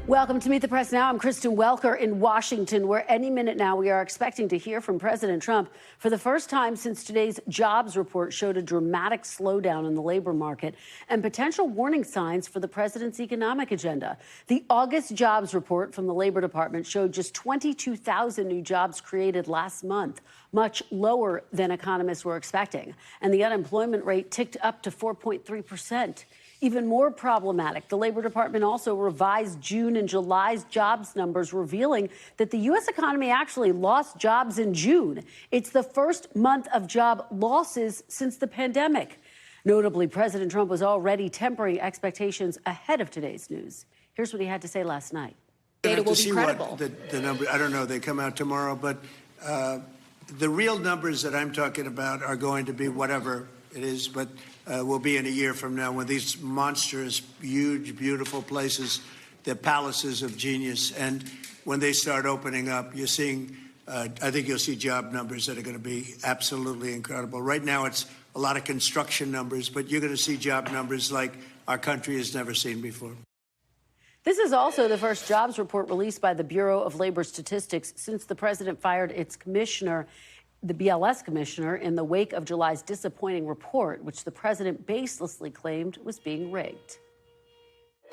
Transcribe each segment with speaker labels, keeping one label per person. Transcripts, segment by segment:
Speaker 1: Welcome to Meet the Press Now. I'm Kristen Welker in Washington, where any minute now we are expecting to hear from President Trump for the first time since today's jobs report showed a dramatic slowdown in the labor market and potential warning signs for the president's economic agenda. The August jobs report from the Labor Department showed just 22,000 new jobs created last month, much lower than economists were expecting. And the unemployment rate ticked up to 4.3%. Even more problematic, the Labor Department also revised June and July's jobs numbers, revealing that the U.S. economy actually lost jobs in June. It's the first month of job losses since the pandemic. Notably, President Trump was already tempering expectations ahead of today's news. Here's what he had to say last night.
Speaker 2: Data will be credible. The number, I don't know, they come out tomorrow, but the real numbers that I'm talking about are going to be whatever it is, but will be in a year from now when these monstrous, huge, beautiful places, they're palaces of genius. And when they start opening up, you're seeing, I think you'll see job numbers that are going to be absolutely incredible. Right now, it's a lot of construction numbers, but you're going to see job numbers like our country has never seen before.
Speaker 1: This is also the first jobs report released by the Bureau of Labor Statistics since the president fired its commissioner, the BLS commissioner, in the wake of July's disappointing report, which the president baselessly claimed was being rigged.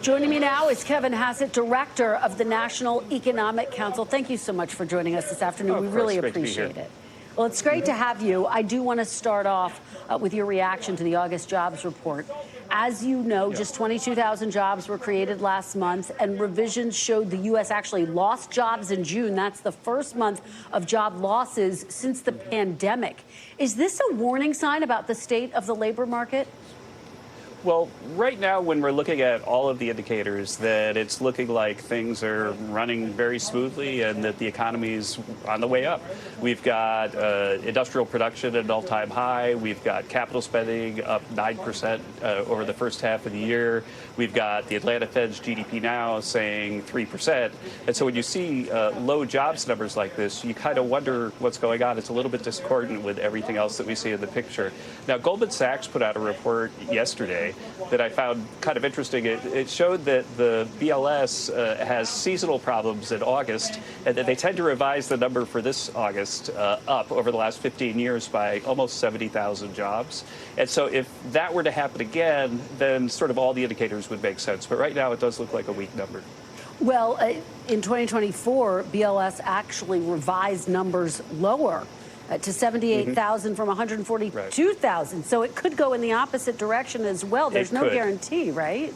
Speaker 1: Joining me now is Kevin Hassett, director of the National Economic Council. Thank you so much for joining us this afternoon. We really appreciate it. Well, it's great to have you. I do want to start off with your reaction to the August jobs report. As you know, just 22,000 jobs were created last month, and revisions showed the U.S. actually lost jobs in June. That's the first month of job losses since the pandemic. Is this a warning sign about the state of the labor market?
Speaker 3: Well, right now, when we're looking at all of the indicators, that it's looking like things are running very smoothly and that the economy's on the way up. We've got industrial production at an all-time high. We've got capital spending up 9% over the first half of the year. We've got the Atlanta Fed's GDP now saying 3%. And so when you see low jobs numbers like this, you kind of wonder what's going on. It's a little bit discordant with everything else that we see in the picture. Now, Goldman Sachs put out a report yesterday that I found kind of interesting. It showed that the BLS has seasonal problems in August, and that they tend to revise the number for this August up over the last 15 years by almost 70,000 jobs. And so if that were to happen again, then sort of all the indicators would make sense. But right now, it does look like a weak number.
Speaker 1: Well, in 2024, BLS actually revised numbers lower to 78,000 from 142,000. Right. So it could go in the opposite direction as well. There's no guarantee, right?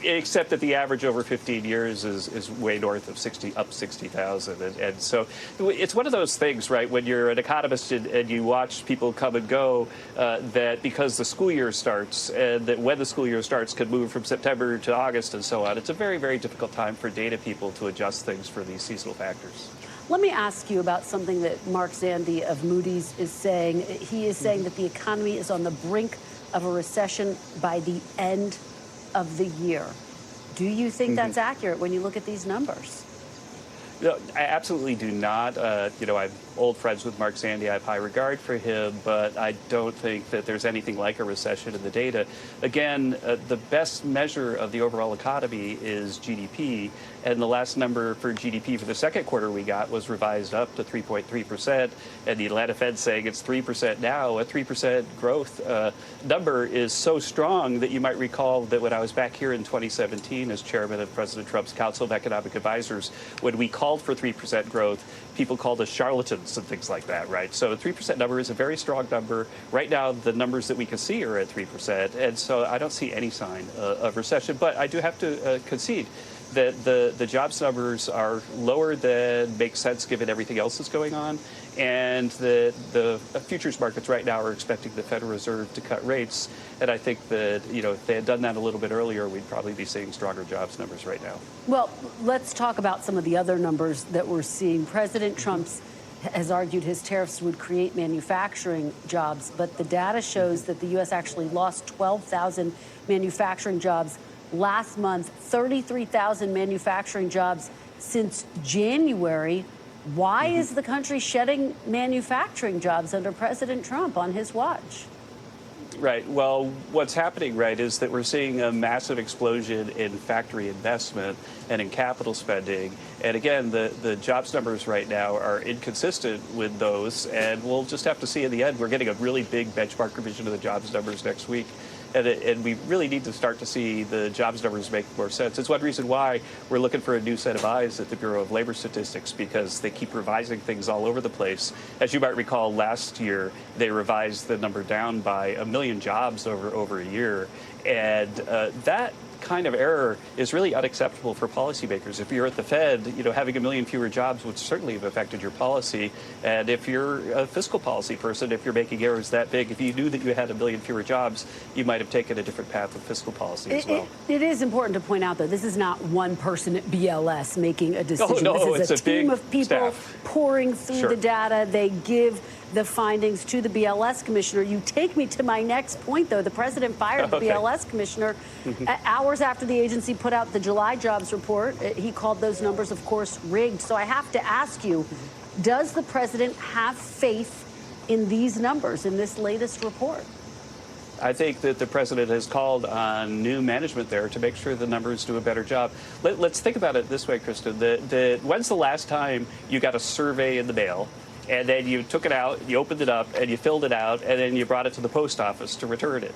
Speaker 3: Except that the average over 15 years is way north of 60,000. And so it's one of those things, right, when you're an economist and you watch people come and go, that because the school year starts, and that when the school year starts could move from September to August and so on. It's a very, very difficult time for data people to adjust things for these seasonal factors.
Speaker 1: Let me ask you about something that Mark Zandi of Moody's is saying. He is saying that the economy is on the brink of a recession by the end of the year. Do you think that's accurate when you look at these numbers?
Speaker 3: No, I absolutely do not. I'm old friends with Mark Zandi. I have high regard for him, but I don't think that there's anything like a recession in the data. Again, the best measure of the overall economy is GDP, and the last number for GDP for the second quarter we got was revised up to 3.3%, and the Atlanta Fed saying it's 3% now. A 3% growth number is so strong that you might recall that when I was back here in 2017 as chairman of President Trump's Council of Economic Advisors, when we called for 3% growth, people called us charlatans and things like that, right? So a 3% number is a very strong number. Right now, the numbers that we can see are at 3%, and so I don't see any sign of recession. But I do have to concede that the jobs numbers are lower than makes sense given everything else that's going on, and the futures markets right now are expecting the Federal Reserve to cut rates. And I think that, if they had done that a little bit earlier, we'd probably be seeing stronger jobs numbers right now.
Speaker 1: Well, let's talk about some of the other numbers that we're seeing. President Trump has argued his tariffs would create manufacturing jobs, but the data shows that the U.S. actually lost 12,000 manufacturing jobs last month, 33,000 manufacturing jobs since January. Why is the country shedding manufacturing jobs under President Trump on his watch?
Speaker 3: Right. Well, what's happening, right, is that we're seeing a massive explosion in factory investment and in capital spending. And again, the jobs numbers right now are inconsistent with those. And we'll just have to see in the end. We're getting a really big benchmark revision of the jobs numbers next week. And we really need to start to see the jobs numbers make more sense. It's one reason why we're looking for a new set of eyes at the Bureau of Labor Statistics, because they keep revising things all over the place. As you might recall, last year, they revised the number down by 1 million jobs over a year. And that kind of error is really unacceptable for policymakers. If you're at the Fed, having 1 million fewer jobs would certainly have affected your policy. And if you're a fiscal policy person, if you're making errors that big, if you knew that you had 1 million fewer jobs, you might have taken a different path with fiscal policy as well.
Speaker 1: It is important to point out, though, this is not one person at BLS making a decision.
Speaker 3: Oh, no,
Speaker 1: this is a team of people
Speaker 3: staff
Speaker 1: pouring through the data. They give the findings to the BLS commissioner. You take me to my next point, though. The president fired the BLS commissioner hours after the agency put out the July jobs report. He called those numbers, of course, rigged. So I have to ask you, does the president have faith in these numbers, in this latest report?
Speaker 3: I think that the president has called on new management there to make sure the numbers do a better job. Let's think about it this way, Kristen. When's the last time you got a survey in the mail, and then you took it out, you opened it up, and you filled it out, and then you brought it to the post office to return it?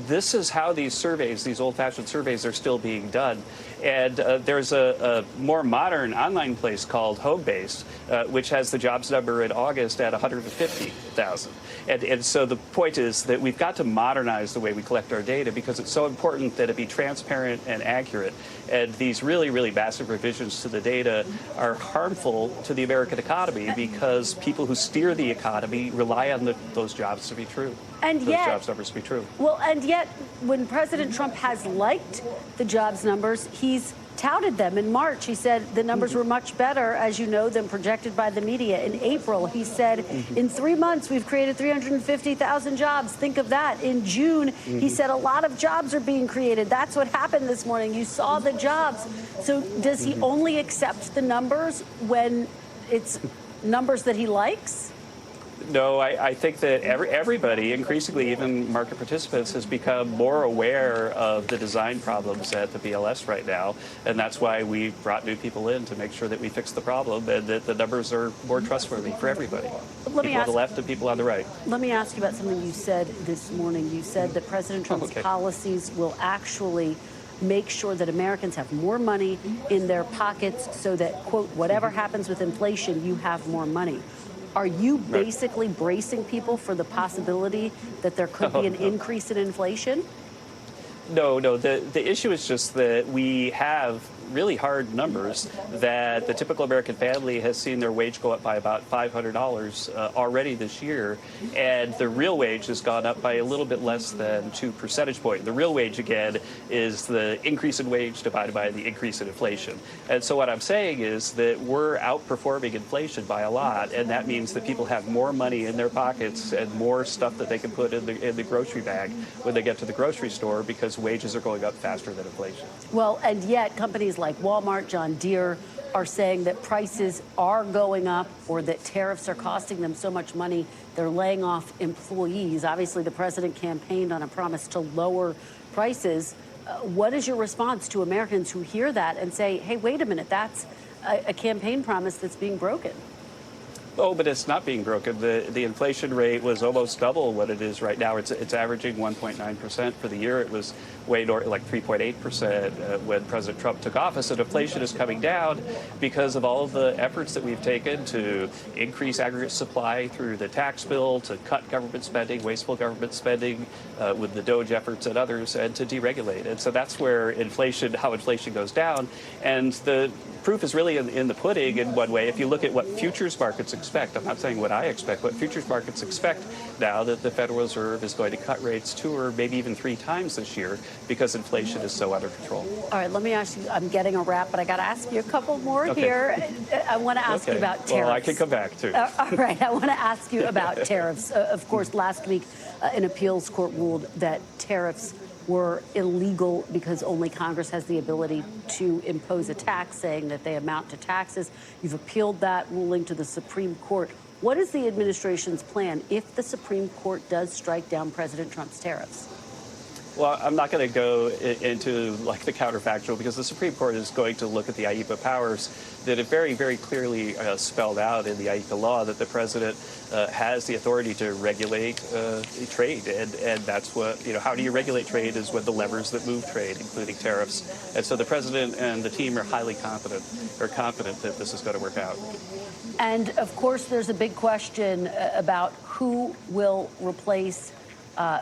Speaker 3: This is how these surveys, these old-fashioned surveys, are still being done. And there's a more modern online place called Homebase, which has the jobs number in August at 150,000. And so the point is that we've got to modernize the way we collect our data, because it's so important that it be transparent and accurate. And these really, really massive revisions to the data are harmful to the American economy, because people who steer the economy rely on those jobs to be true.
Speaker 1: And
Speaker 3: those jobs numbers to be true.
Speaker 1: Well, and yet, when President Trump has liked the jobs numbers, he's touted them. In March, he said the numbers were much better, as you know, than projected by the media. In April, he said, in 3 months, we've created 350,000 jobs. Think of that. In June, he said a lot of jobs are being created. That's what happened this morning. You saw the jobs. So does he only accept the numbers when it's numbers that he likes?
Speaker 3: No, I think that everybody, increasingly even market participants, has become more aware of the design problems at the BLS right now. And that's why we brought new people in to make sure that we fix the problem and that the numbers are more trustworthy for everybody. People on the left and people on the right.
Speaker 1: Let me ask you about something you said this morning. You said that President Trump's policies will actually make sure that Americans have more money in their pockets so that, quote, whatever happens with inflation, you have more money. Are you basically bracing people for the possibility that there could be an increase in inflation?
Speaker 3: No. The issue is just that we have really hard numbers that the typical American family has seen their wage go up by about $500 already this year, and the real wage has gone up by a little bit less than 2 percentage points. The real wage, again, is the increase in wage divided by the increase in inflation. And so what I'm saying is that we're outperforming inflation by a lot, and that means that people have more money in their pockets and more stuff that they can put in the grocery bag when they get to the grocery store, because wages are going up faster than inflation.
Speaker 1: Well, and yet companies like Walmart, John Deere, are saying that prices are going up, or that tariffs are costing them so much money they're laying off employees. Obviously, the president campaigned on a promise to lower prices. What is your response to Americans who hear that and say, hey, wait a minute, that's a campaign promise that's being broken?
Speaker 3: Oh, but it's not being broken. The inflation rate was almost double what it is right now. It's averaging 1.9% for the year. It was way north, like 3.8% when President Trump took office. And inflation is coming down because of all of the efforts that we've taken to increase aggregate supply through the tax bill, to cut government spending, wasteful government spending, with the DOGE efforts and others, and to deregulate. And so that's where how inflation goes down. And the proof is really in the pudding in one way. If you look at what futures markets expect, I'm not saying what I expect, what futures markets expect now that the Federal Reserve is going to cut rates 2 or maybe even 3 times this year because inflation is so under control.
Speaker 1: All right, let me ask you, I'm getting a wrap, but I got to ask you a couple more here. I want to ask you about tariffs.
Speaker 3: Well, I can come back too.
Speaker 1: All right, I want to ask you about tariffs. Of course, last week, an appeals court ruled that tariffs were illegal because only Congress has the ability to impose a tax, saying that they amount to taxes. You've appealed that ruling to the Supreme Court. What is the administration's plan if the Supreme Court does strike down President Trump's tariffs?
Speaker 3: Well, I'm not going to go into like the counterfactual, because the Supreme Court is going to look at the IEEPA powers that have very, very clearly spelled out in the IEEPA law that the president has the authority to regulate trade. And that's what, how do you regulate trade is with the levers that move trade, including tariffs. And so the president and the team are highly confident that this is going to work out.
Speaker 1: And of course, there's a big question about who will replace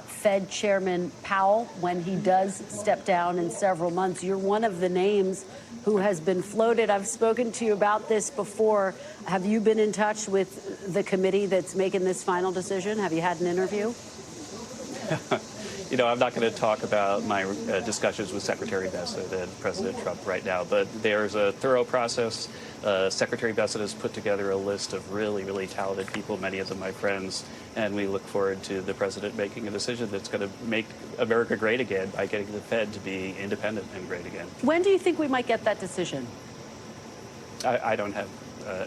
Speaker 1: Fed Chairman Powell when he does step down in several months. You're one of the names who has been floated. I've spoken to you about this before. Have you been in touch with the committee that's making this final decision? Have you had an interview?
Speaker 3: I'm not going to talk about my discussions with Secretary Hassett and President Trump right now, but there's a thorough process. Secretary Hassett has put together a list of really, really talented people, many of them my friends, and we look forward to the president making a decision that's going to make America great again by getting the Fed to be independent and great again.
Speaker 1: When do you think we might get that decision?
Speaker 3: I don't have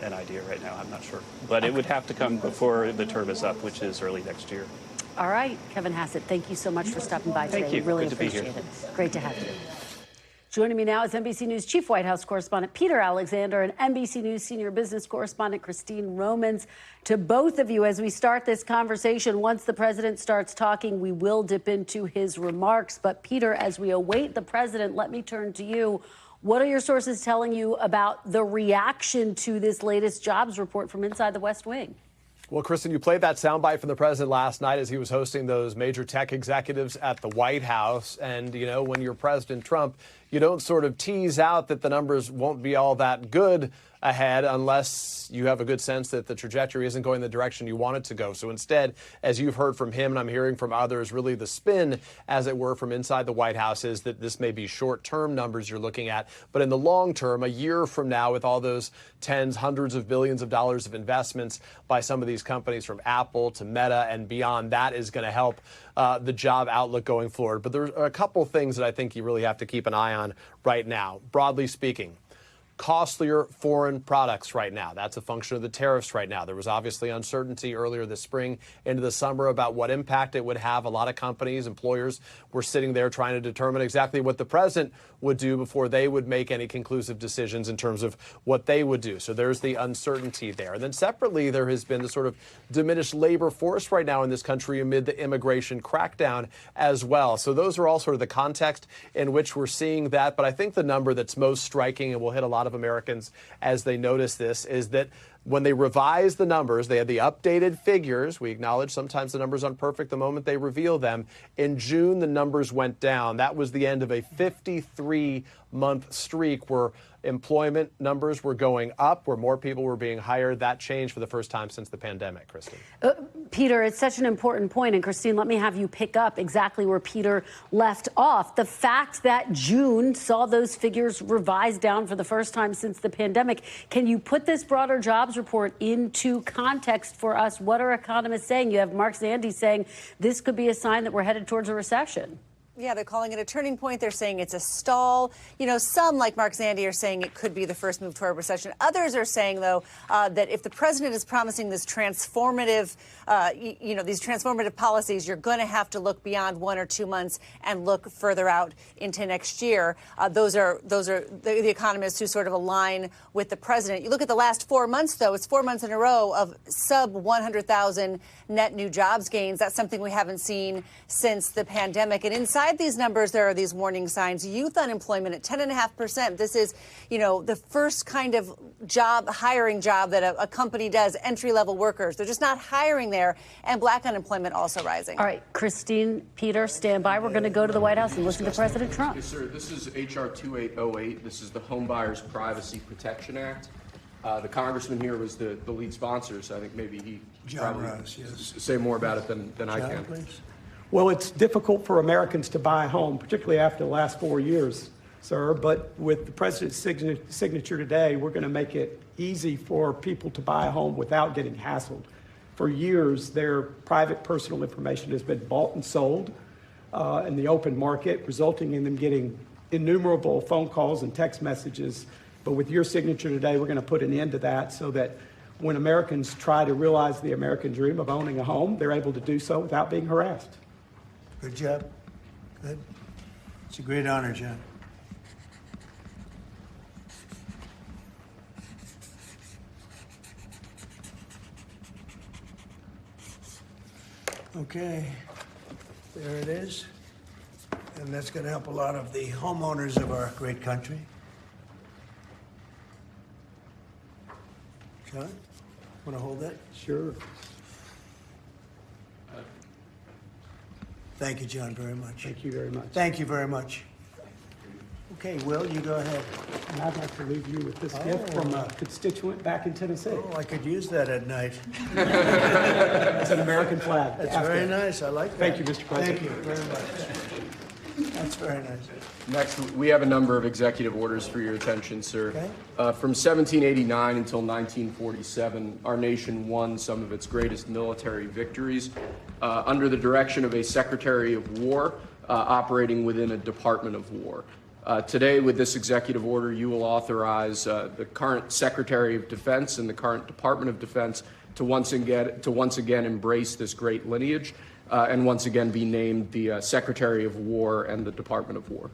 Speaker 3: an idea right now. I'm not sure. But it would have to come before the term is up, which is early next year.
Speaker 1: All right, Kevin Hassett, thank you so much for stopping by today.
Speaker 3: Thank you.
Speaker 1: We really
Speaker 3: Good to be
Speaker 1: appreciate
Speaker 3: here.
Speaker 1: it. Great to have you. Joining me now is NBC News Chief White House Correspondent Peter Alexander and NBC News Senior Business Correspondent Christine Romans. To both of you, as we start this conversation, once the president starts talking, we will dip into his remarks. But Peter, as we await the president, let me turn to you. What are your sources telling you about the reaction to this latest jobs report from inside the West Wing?
Speaker 4: Well, Kristen, you played that soundbite from the president last night as he was hosting those major tech executives at the White House. And, when you're President Trump, you don't sort of tease out that the numbers won't be all that good ahead unless you have a good sense that the trajectory isn't going the direction you want it to go. So instead, as you've heard from him and I'm hearing from others, really the spin, as it were, from inside the White House is that this may be short-term numbers you're looking at. But in the long term, a year from now, with all those tens, hundreds of billions of dollars of investments by some of these companies from Apple to Meta and beyond, that is going to help the job outlook going forward. But there are a couple things that I think you really have to keep an eye on right now. Broadly speaking, costlier foreign products right now. That's a function of the tariffs right now. There was obviously uncertainty earlier this spring into the summer about what impact it would have. A lot of companies, employers were sitting there trying to determine exactly what the president would do before they would make any conclusive decisions in terms of what they would do. So there's the uncertainty there. And then separately, there has been the sort of diminished labor force right now in this country amid the immigration crackdown as well. So those are all sort of the context in which we're seeing that. But I think the number that's most striking, and will hit a lot of Americans as they notice this, is that when they revised the numbers, they had the updated figures. We acknowledge sometimes the numbers aren't perfect the moment they reveal them. In June, the numbers went down. That was the end of a 53-month streak where employment numbers were going up, where more people were being hired. That changed for the first time since the pandemic, Kristen.
Speaker 1: Peter, it's such an important point. And Christine, let me have you pick up exactly where Peter left off. The fact that June saw those figures revised down for the first time since the pandemic. Can you put this broader jobs report into context for us? What are economists saying? You have Mark Zandi saying this could be a sign that we're headed towards a recession.
Speaker 5: Yeah, they're calling it a turning point. They're saying it's a stall. Some, like Mark Zandi, are saying it could be the first move toward a recession. Others are saying, though, that if the president is promising this transformative, these transformative policies, you're going to have to look beyond 1 or 2 months and look further out into next year. Those are the economists who sort of align with the president. You look at the last 4 months, though, it's 4 months in a row of sub 100,000 net new jobs gains. That's something we haven't seen since the pandemic. And inside these numbers, there are these warning signs. Youth unemployment at 10.5%. This is, the first kind of hiring job that a company does, entry-level workers. They're just not hiring there. And black unemployment also rising. All
Speaker 1: right, Christine, Peter, stand by. We're going to go to the White House and listen to President Trump.
Speaker 6: Yes, sir. This is H.R. 2808. This is the Homebuyers Privacy Protection Act. The congressman here was the lead sponsor, so I think maybe he probably say more about it than I can.
Speaker 7: Please. Well, it's difficult for Americans to buy a home, particularly after the last 4 years, sir. But with the president's signature today, we're going to make it easy for people to buy a home without getting hassled. For years, their private personal information has been bought and sold in the open market, resulting in them getting innumerable phone calls and text messages. But with your signature today, we're going to put an end to that so that when Americans try to realize the American dream of owning a home, they're able to do so without being harassed.
Speaker 2: Good job. Good. It's a great honor, John. Okay, there it is. And that's going to help a lot of the homeowners of our great country. John, want to hold that?
Speaker 7: Sure.
Speaker 2: Thank you, John, very much.
Speaker 7: Thank you very much.
Speaker 2: Thank you very much. Okay, Will, you go ahead.
Speaker 7: And I'd like to leave you with this gift from a constituent back in Tennessee.
Speaker 2: Oh, I could use that at night.
Speaker 7: It's an American flag.
Speaker 2: That's very nice. I like that.
Speaker 7: Thank you, Mr. President.
Speaker 2: Thank you very much. That's very nice.
Speaker 6: Next, we have a number of executive orders for your attention, sir.
Speaker 2: Okay.
Speaker 6: From 1789 until 1947, our nation won some of its greatest military victories under the direction of a Secretary of War operating within a Department of War. Today, with this executive order, you will authorize the current Secretary of Defense and the current Department of Defense to once again embrace this great lineage and once again be named the Secretary of War and the Department of War.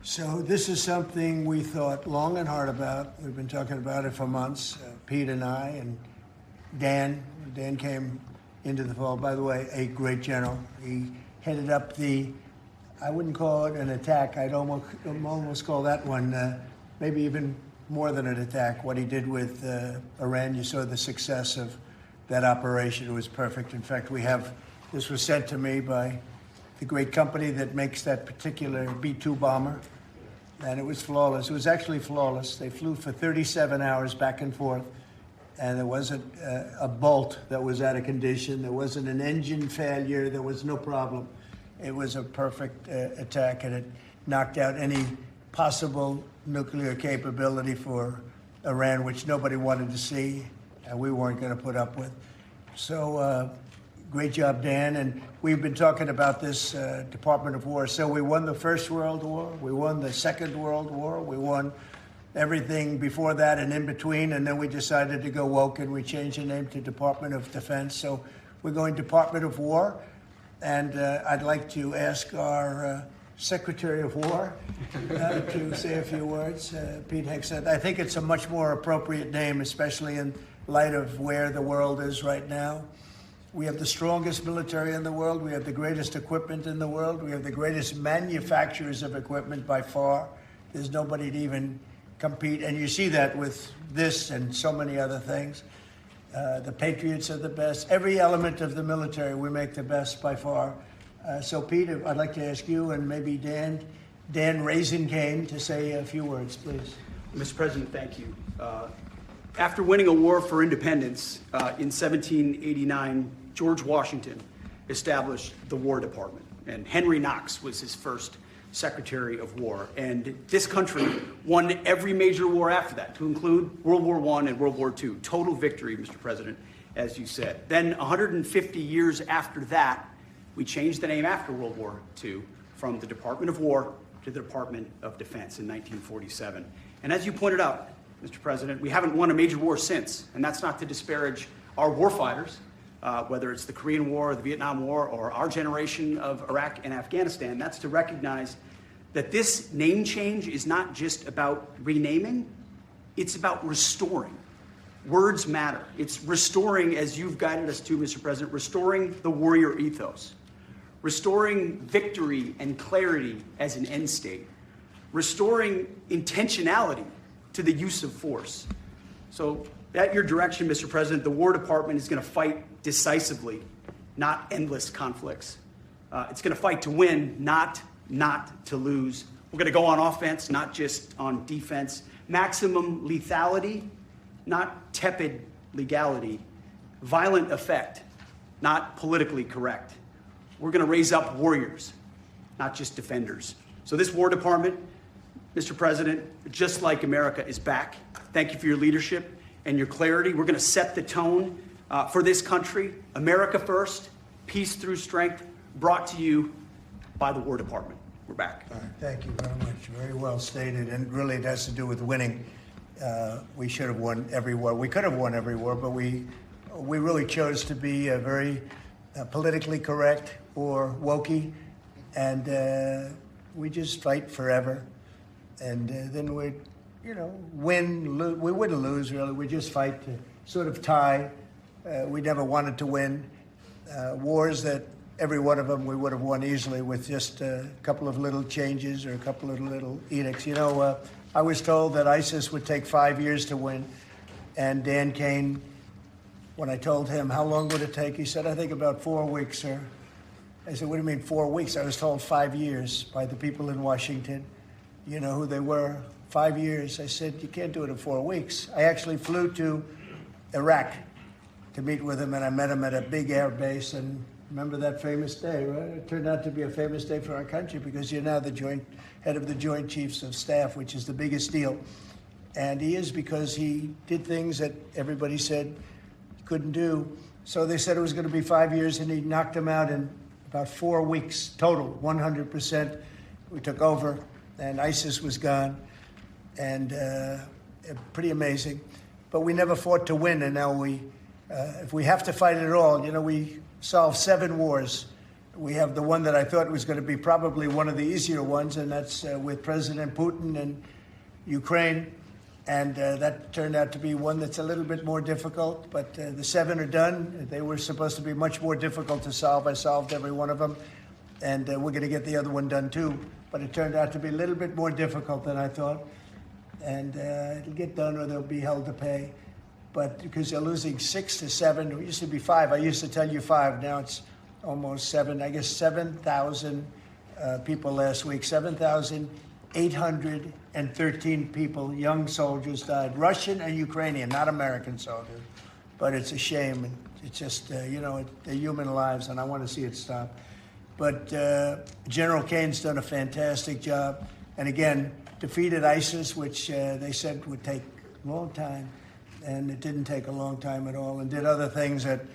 Speaker 2: So this is something we thought long and hard about. We've been talking about it for months, Pete and I, and Dan. Dan came into the fold. By the way, a great general. He headed up the, I wouldn't call it an attack. I'd almost call that one maybe even more than an attack. What he did with Iran, you saw the success of that operation. It was perfect. In fact, this was sent to me by the great company that makes that particular B-2 bomber. And it was flawless. It was actually flawless. They flew for 37 hours back and forth, and there wasn't a bolt that was out of condition. There wasn't an engine failure. There was no problem. It was a perfect attack, and it knocked out any possible nuclear capability for Iran, which nobody wanted to see, and we weren't going to put up with. So great job, Dan. And we've been talking about this Department of War. So we won the First World War. We won the Second World War. We won everything before that and in between. And then we decided to go woke, and we changed the name to Department of Defense. So we're going Department of War. And I'd like to ask our Secretary of War to say a few words. Pete Hassett. I think it's a much more appropriate name, especially in light of where the world is right now. We have the strongest military in the world. We have the greatest equipment in the world. We have the greatest manufacturers of equipment by far. There's nobody to even compete. And you see that with this and so many other things. The Patriots are the best. Every element of the military, we make the best by far. So, Pete, I'd like to ask you and maybe Dan Raisin-Cane to say a few words, please.
Speaker 8: Mr. President, thank you. After winning a war for independence in 1789, George Washington established the War Department, and Henry Knox was his first Secretary of War. And this country won every major war after that, to include World War I and World War II. Total victory, Mr. President, as you said. Then 150 years after that, we changed the name after World War II from the Department of War to the Department of Defense in 1947. And as you pointed out, Mr. President, we haven't won a major war since, and that's not to disparage our warfighters, whether it's the Korean War, the Vietnam War, or our generation of Iraq and Afghanistan. That's to recognize that this name change is not just about renaming, it's about restoring. Words matter. It's restoring, as you've guided us to, Mr. President, restoring the warrior ethos, restoring victory and clarity as an end state, restoring intentionality to the use of force. So at your direction, Mr. President, the War Department is going to fight decisively, not endless conflicts. It's going to fight to win, not to lose. We're going to go on offense, not just on defense. Maximum lethality, not tepid legality. Violent effect, not politically correct. We're going to raise up warriors, not just defenders. So this War Department, Mr. President, just like America, is back. Thank you for your leadership and your clarity. We're going to set the tone for this country. America first, peace through strength, brought to you by the War Department. We're back.
Speaker 2: All right, thank you very much. Very well stated. And really, it has to do with winning. We should have won every war. We could have won every war, but we really chose to be very politically correct or wokey, and we just fight forever. And then we'd, win, we wouldn't lose really. We just fight to sort of tie. We never wanted to win wars that every one of them we would have won easily with just a couple of little changes or a couple of little edicts. I was told that ISIS would take 5 years to win, and Dan Kane, when I told him how long would it take, he said, I think about 4 weeks, sir. I said, what do you mean 4 weeks? I was told 5 years by the people in Washington. You know who they were? 5 years. I said, you can't do it in 4 weeks. I actually flew to Iraq to meet with him, and I met him at a big air base. And remember that famous day, right? It turned out to be a famous day for our country because you're now the head of the Joint Chiefs of Staff, which is the biggest deal. And he is, because he did things that everybody said he couldn't do. So they said it was going to be 5 years, and he knocked them out in about 4 weeks total, 100%. We took over, and ISIS was gone, and pretty amazing. But we never fought to win, and now if we have to fight it at all, we solved 7 wars. We have the one that I thought was going to be probably one of the easier ones, and that's with President Putin and Ukraine. And that turned out to be one that's a little bit more difficult, but the 7 are done. They were supposed to be much more difficult to solve. I solved every one of them, and we're going to get the other one done too. But it turned out to be a little bit more difficult than I thought. And it'll get done, or they'll be held to pay. But because they're losing 6 to 7, it used to be 5. I used to tell you 5. Now it's almost 7. I guess 7,000 people last week. 7,813 people, young soldiers, died. Russian and Ukrainian, not American soldiers. But it's a shame. And it's just, they're human lives, and I want to see it stop. But General Kane's done a fantastic job. And again, defeated ISIS, which they said would take a long time. And it didn't take a long time at all, and did other things that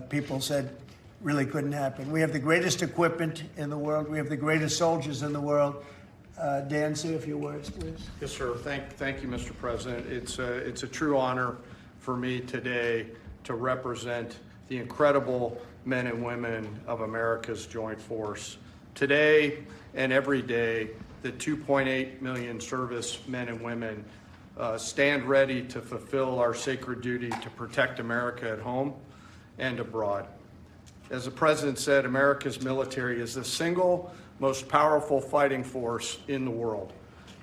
Speaker 2: people said really couldn't happen. We have the greatest equipment in the world. We have the greatest soldiers in the world. Dan, say a few words, please.
Speaker 6: Yes, sir. Thank you, Mr. President. It's a true honor for me today to represent the incredible men and women of America's joint force. Today and every day, the 2.8 million service men and women stand ready to fulfill our sacred duty to protect America at home and abroad. As the President said, America's military is the single most powerful fighting force in the world.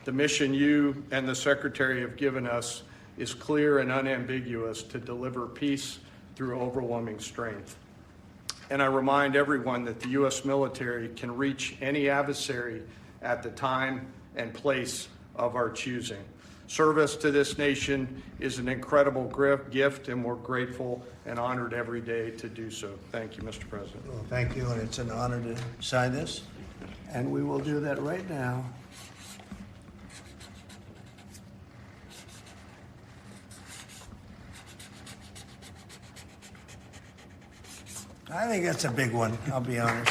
Speaker 6: The mission you and the Secretary have given us is clear and unambiguous: to deliver peace through overwhelming strength. And I remind everyone that the U.S. military can reach any adversary at the time and place of our choosing. Service to this nation is an incredible gift, and we're grateful and honored every day to do so. Thank you, Mr. President.
Speaker 2: Well, thank you, and it's an honor to sign this, and we will do that right now. I think that's a big one, I'll be honest.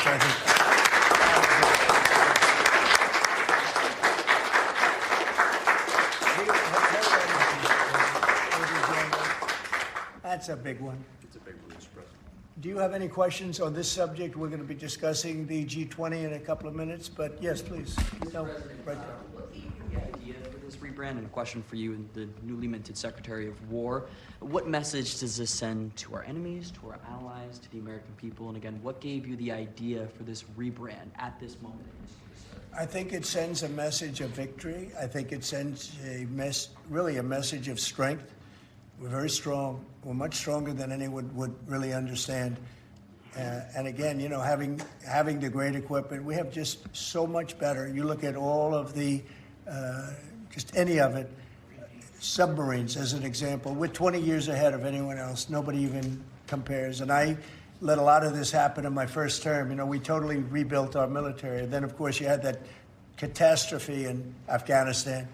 Speaker 2: That's a big one.
Speaker 6: It's a big one, Mr. President.
Speaker 2: Do you have any questions on this subject? We're going to be discussing the G20 in a couple of minutes, but yes, please. No, right there.
Speaker 9: What gave you the idea for this rebrand? And a question for you, the newly minted Secretary of War. What message does this send to our enemies, to our allies, to the American people? And again, what gave you the idea for this rebrand at this moment in history?
Speaker 2: I think it sends a message of victory. I think it sends really a message of strength. We're very strong. We're much stronger than anyone would really understand. And again, having the great equipment, we have just so much better. You look at all of the, just any of it, submarines as an example. We're 20 years ahead of anyone else. Nobody even compares. And I let a lot of this happen in my first term. We totally rebuilt our military. And then, of course, you had that catastrophe in Afghanistan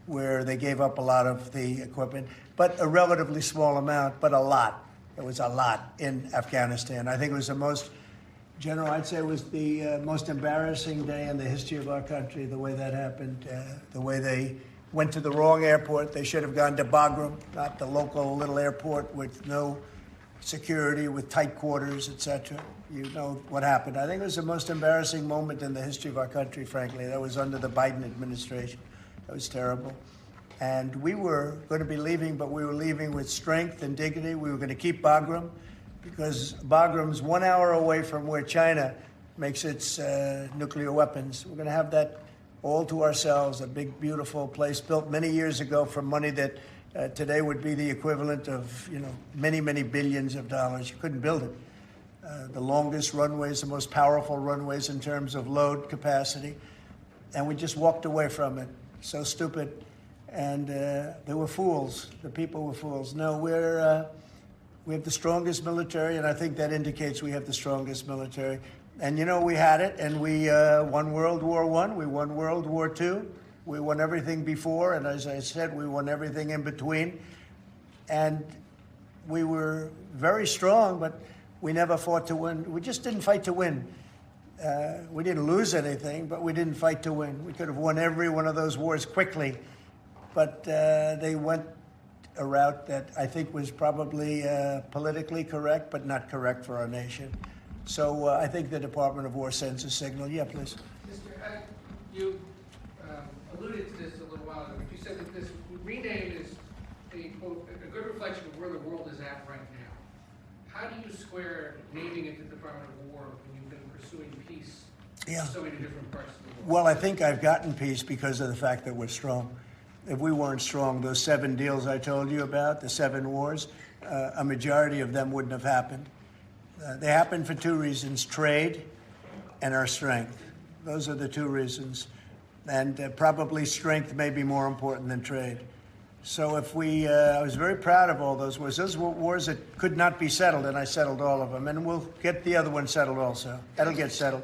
Speaker 2: where they gave up a lot of the equipment, but a relatively small amount, but a lot. It was a lot in Afghanistan. I think it was the most, General, I'd say it was the most embarrassing day in the history of our country, the way that happened, the way they went to the wrong airport. They should have gone to Bagram, not the local little airport with no security, with tight quarters, etc. You know what happened. I think it was the most embarrassing moment in the history of our country, frankly. That was under the Biden administration. That was terrible. And we were going to be leaving, but we were leaving with strength and dignity. We were going to keep Bagram because Bagram's 1 hour away from where China makes its nuclear weapons. We're going to have that all to ourselves, a big, beautiful place built many years ago for money that today would be the equivalent of, many, many billions of dollars. You couldn't build it. The longest runways, the most powerful runways in terms of load capacity. And we just walked away from it. So stupid. And they were fools. The people were fools. No, we have the strongest military, and I think that indicates we have the strongest military. And, we had it, and we won World War I, we won World War II, we won everything before, and as I said, we won everything in between. And we were very strong, but we never fought to win. We just didn't fight to win. We didn't lose anything, but we didn't fight to win. We could have won every one of those wars quickly, but they went a route that I think was probably politically correct, but not correct for our nation. So I think the Department of War sends a signal. Yeah, please.
Speaker 10: Mr. You alluded to this a little while ago, but you said that this rename is quote, a good reflection of where the world is at right now. How do you square naming it the Department of War when you've been pursuing peace in so many different parts of the world?
Speaker 2: Well, I think I've gotten peace because of the fact that we're strong. If we weren't strong, those 7 deals I told you about, the 7 wars, a majority of them wouldn't have happened. They happened for 2 reasons, trade and our strength. Those are the 2 reasons. And probably strength may be more important than trade. So if I was very proud of all those wars. Those were wars that could not be settled, and I settled all of them. And we'll get the other one settled also. That'll get settled.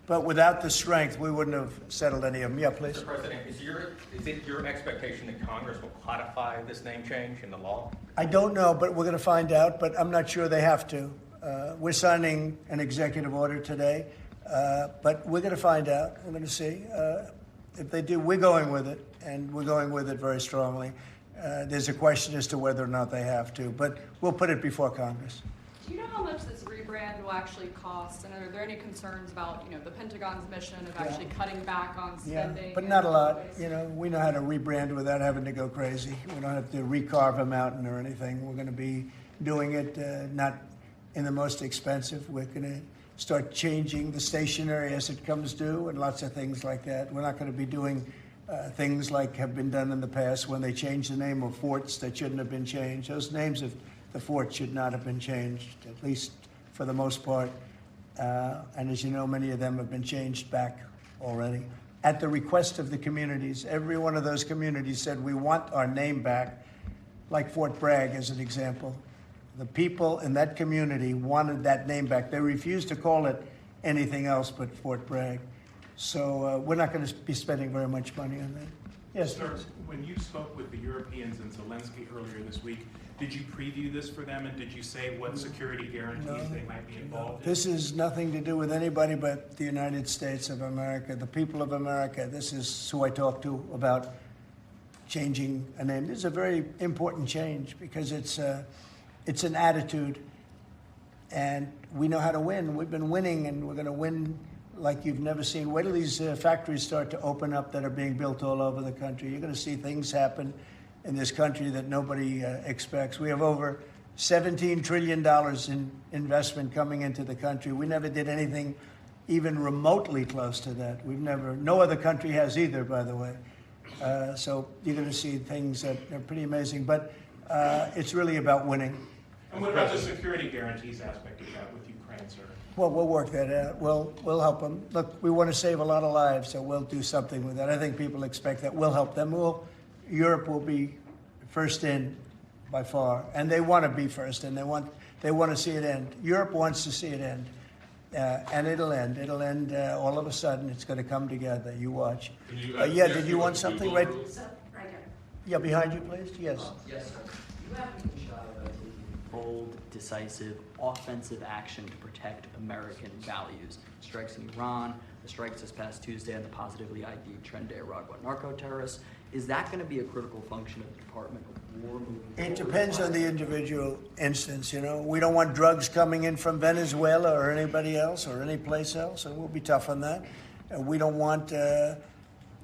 Speaker 2: But without the strength, we wouldn't have settled any of them. Yeah, please.
Speaker 11: Mr. President, is it your expectation that Congress will codify this name change in the law?
Speaker 2: I don't know, but we're going to find out. But I'm not sure they have to. We're signing an executive order today, but we're going to find out. We're going to see. If they do, we're going with it, and we're going with it very strongly. There's a question as to whether or not they have to, but we'll put it before Congress.
Speaker 12: Do you know how much this rebrand will actually cost? And are there any concerns about, the Pentagon's mission of actually cutting back on spending?
Speaker 2: Yeah, but not a lot. We know how to rebrand without having to go crazy. We don't have to recarve a mountain or anything. We're going to be doing it not in the most expensive. We're going to start changing the stationery as it comes due and lots of things like that. We're not going to be doing things like have been done in the past when they changed the name of forts that shouldn't have been changed. Those names of the forts should not have been changed, at least for the most part. And as you know, many of them have been changed back already. At the request of the communities, every one of those communities said, we want our name back, like Fort Bragg as an example. The people in that community wanted that name back. They refused to call it anything else but Fort Bragg. So we're not going to be spending very much money on that. Yes,
Speaker 13: sir. When you spoke with the Europeans and Zelensky earlier this week, did you preview this for them, and did you say what security guarantees they might be involved in?
Speaker 2: This is nothing to do with anybody but the United States of America, the people of America. This is who I talked to about changing a name. This is a very important change because it's an attitude, and we know how to win. We've been winning, and we're going to win like you've never seen. Wait till these factories start to open up that are being built all over the country. You're going to see things happen in this country that nobody expects. We have over $17 trillion in investment coming into the country. We never did anything even remotely close to that. No other country has either, by the way. So you're going to see things that are pretty amazing. But it's really about winning.
Speaker 13: And what about the security guarantees aspect of that with Ukraine, sir?
Speaker 2: Well, we'll work that out. We'll help them. Look, we want to save a lot of lives, so we'll do something with that. I think people expect that. We'll help them. Europe will be first in by far, and they want to be first, and they want to see it end. Europe wants to see it end, and it'll end. It'll end all of a sudden. It's going to come together. You watch. Did you want something? Right here. Yeah, behind you, please. Yes.
Speaker 9: Yes, sir. You haven't been shy about taking bold, decisive, offensive action to protect American values. Strikes in Iran, the strikes this past Tuesday on the positively ID'd Tren de Aragua narco-terrorists, Is that going to be a critical function of the Department of War moving forward?
Speaker 2: It depends on the individual instance, you know. We don't want drugs coming in from Venezuela or anybody else or any place else, and we'll be tough on that. We don't want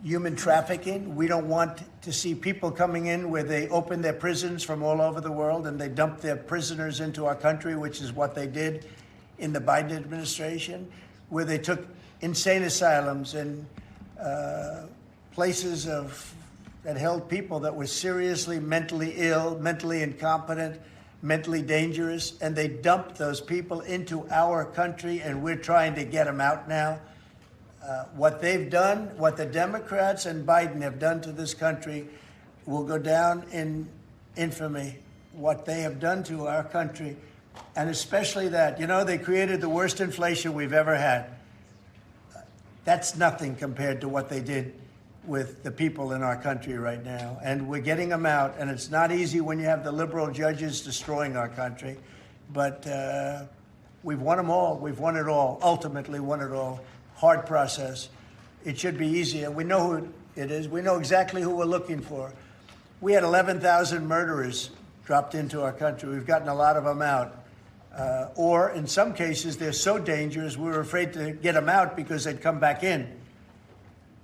Speaker 2: human trafficking. We don't want to see people coming in where they open their prisons from all over the world and they dump their prisoners into our country, which is what they did in the Biden administration, where they took insane asylums and places that held people that were seriously mentally ill, mentally incompetent, mentally dangerous, and they dumped those people into our country, and we're trying to get them out now. What they've done, what the Democrats and Biden have done to this country will go down in infamy. What they have done to our country, and especially that, you know, they created the worst inflation we've ever had. That's nothing compared to what they did with the people in our country right now. And we're getting them out, and it's not easy when you have the liberal judges destroying our country. But we've won them all. We've won it all, ultimately won it all. Hard process. It should be easier. We know who it is. We know exactly who we're looking for. We had 11,000 murderers dropped into our country. We've gotten a lot of them out. Or in some cases, they're so dangerous, we were afraid to get them out because they'd come back in.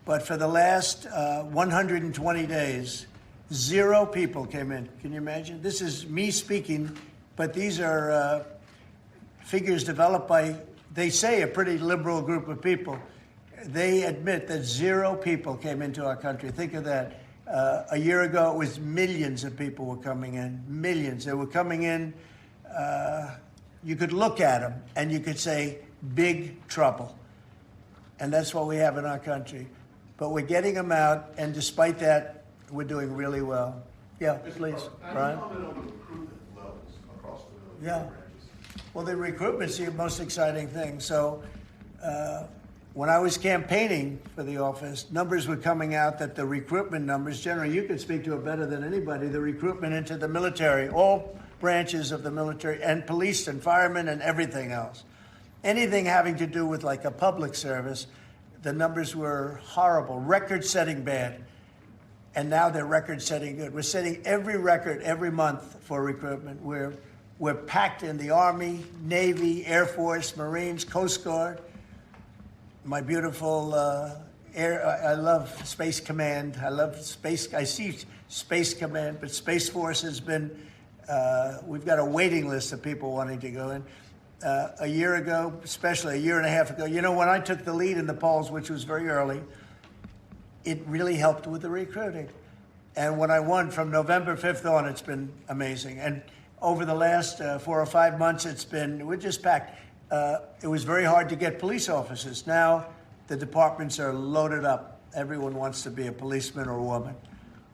Speaker 2: But for the last 120 days, 0 people came in. Can you imagine? This is me speaking, but these are figures developed by, they say, a pretty liberal group of people. They admit that 0 people came into our country. Think of that. A year ago, it was millions of people were coming in. Millions. They were coming in. You could look at them and you could say, big trouble. And that's what we have in our country. But we're getting them out, and despite that, we're doing really well. Yeah, please, Brian.
Speaker 14: Comment on the recruitment levels across the
Speaker 2: branches. Well, the recruitment's the most exciting thing. So when I was campaigning for the office, numbers were coming out that the recruitment numbers, generally, you could speak to it better than anybody, the recruitment into the military, all branches of the military, and police and firemen and everything else. Anything having to do with like a public service, the numbers were horrible, record-setting bad. And now they're record-setting good. We're setting every record every month for recruitment. We're packed in the Army, Navy, Air Force, Marines, Coast Guard. My beautiful I love Space Command. I see Space Command, but Space Force has been, we've got a waiting list of people wanting to go in. A year ago, especially a year and a half ago, you know, when I took the lead in the polls, which was very early, it really helped with the recruiting. And when I won from November 5th on, it's been amazing. And over the last 4 or 5 months, we're just packed. It was very hard to get police officers. Now the departments are loaded up. Everyone wants to be a policeman or a woman.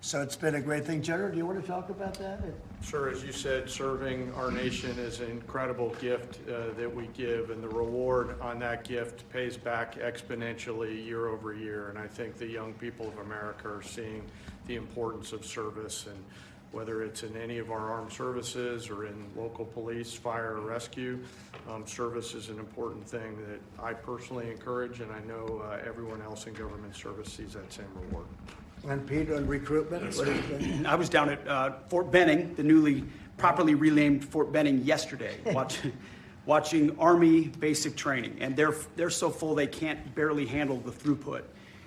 Speaker 2: So it's been a great thing. General, do you want to talk about that?
Speaker 6: Sure. As you said, serving our nation is an incredible gift that we give, and the reward on that gift pays back exponentially year over year. And I think the young people of America are seeing the importance of service, and whether it's in any of our armed services or in local police, fire, or rescue, service is an important thing that I personally encourage, and I know everyone else in government service sees that same reward.
Speaker 2: And Peter, on recruitment? What do you think?
Speaker 8: I was down at Fort Benning, the newly properly renamed Fort Benning, yesterday, watching Army basic training, and they're so full they can't barely handle the throughput.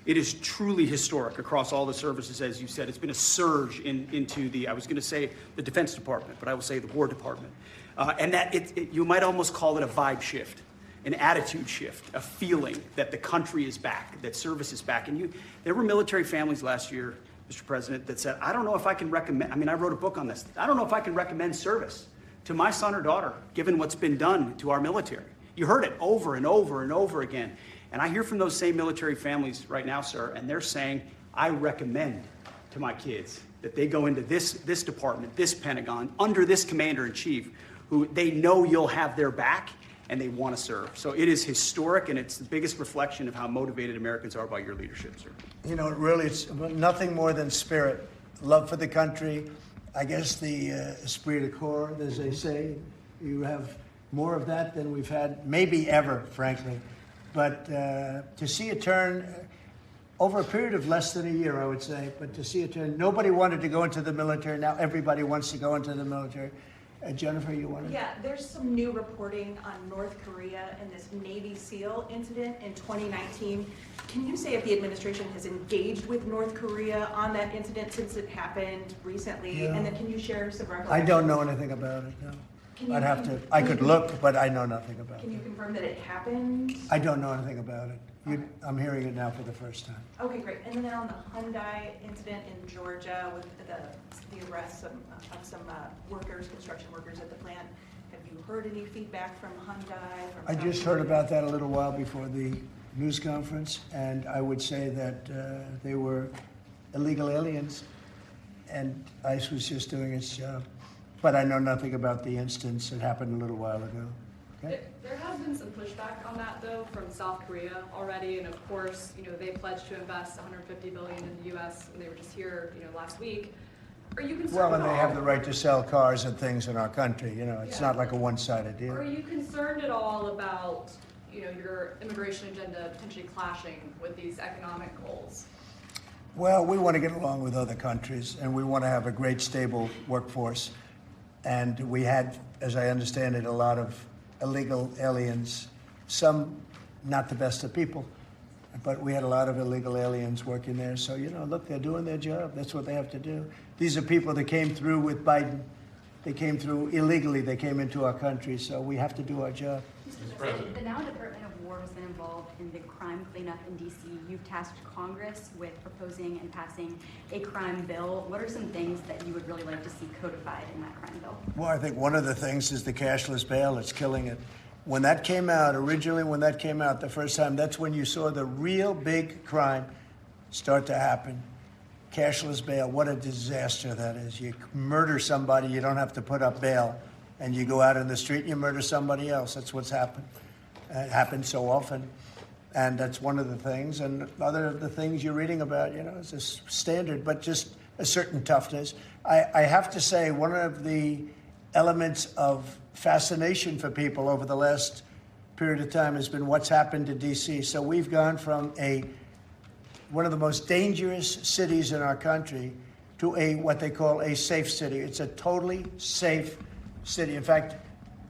Speaker 8: It is truly historic across all the services, as you said. It's been a surge into the, I was going to say the Defense Department, but I will say the War Department. And that you might almost call it a vibe shift, an attitude shift, a feeling that the country is back, that service is back. And there were military families last year, Mr. President, that said, I don't know if I can recommend, I wrote a book on this. I don't know if I can recommend service to my son or daughter, given what's been done to our military. You heard it over and over and over again. And I hear from those same military families right now, sir, and they're saying, I recommend to my kids that they go into this department, this Pentagon, under this commander-in-chief, who they know you'll have their back and they want to serve. So it is historic, and it's the biggest reflection of how motivated Americans are by your leadership, sir.
Speaker 2: You know, really, it's nothing more than spirit, love for the country. I guess the esprit de corps, as they say, you have more of that than we've had maybe ever, frankly. But to see it turn, over a period of less than a year, I would say, but to see it turn, nobody wanted to go into the military. Now everybody wants to go into the military. Jennifer, you wanted?
Speaker 15: Yeah, there's some new reporting on North Korea and this Navy SEAL incident in 2019. Can you say if the administration has engaged with North Korea on that incident since it happened recently?
Speaker 2: Yeah.
Speaker 15: And then can you share some recollections?
Speaker 2: I don't know anything about it, no. I could look, but I know nothing about it.
Speaker 15: Can you confirm that it happened?
Speaker 2: I don't know anything about it. I'm hearing it now for the first time.
Speaker 15: Okay, great. And then on the Hyundai incident in Georgia with the arrest of some workers, construction workers at the plant, have you heard any feedback from Hyundai?
Speaker 2: I just heard about that a little while before the news conference, and I would say that they were illegal aliens, and ICE was just doing its job. But I know nothing about the instance that happened a little while ago. Okay?
Speaker 12: There has been some pushback on that, though, from South Korea already, and of course, they pledged to invest $150 billion in the U.S. and they were just here, last week. Are you concerned?
Speaker 2: Well, and they have the right to sell cars and things in our country. It's not like a one-sided deal.
Speaker 12: Are you concerned at all about, your immigration agenda potentially clashing with these economic goals?
Speaker 2: Well, we want to get along with other countries, and we want to have a great, stable workforce. And we had, as I understand it, a lot of illegal aliens, some not the best of people, but we had a lot of illegal aliens working there. So, look, they're doing their job. That's what they have to do. These are people that came through with Biden. They came through illegally. They came into our country. So we have to do our job.
Speaker 16: Mr. President, the now Department of War has been involved in the crime cleanup in D.C. You've tasked Congress with proposing and passing a crime bill. What are some things that you would really like to see codified in that crime bill?
Speaker 2: Well, I think one of the things is the cashless bail. It's killing it. When that came out, the first time, that's when you saw the real big crime start to happen. Cashless bail, what a disaster that is. You murder somebody, you don't have to put up bail, and you go out in the street and you murder somebody else. That's what's happened. It happens so often. And that's one of the things. And other of the things you're reading about, is a standard, but just a certain toughness. I have to say, one of the elements of fascination for people over the last period of time has been what's happened to D.C. So we've gone from one of the most dangerous cities in our country to what they call a safe city. It's a totally safe city. In fact,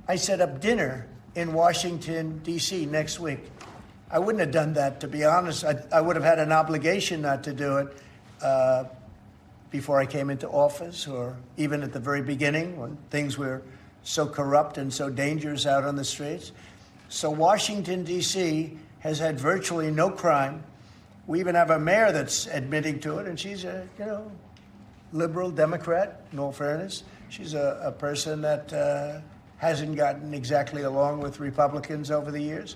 Speaker 2: I set up dinner in Washington, D.C. next week. I wouldn't have done that, to be honest. I would have had an obligation not to do it before I came into office, or even at the very beginning when things were so corrupt and so dangerous out on the streets. So Washington, D.C. has had virtually no crime. We even have a mayor that's admitting to it, and she's a, liberal Democrat, in all fairness. She's a person that hasn't gotten exactly along with Republicans over the years.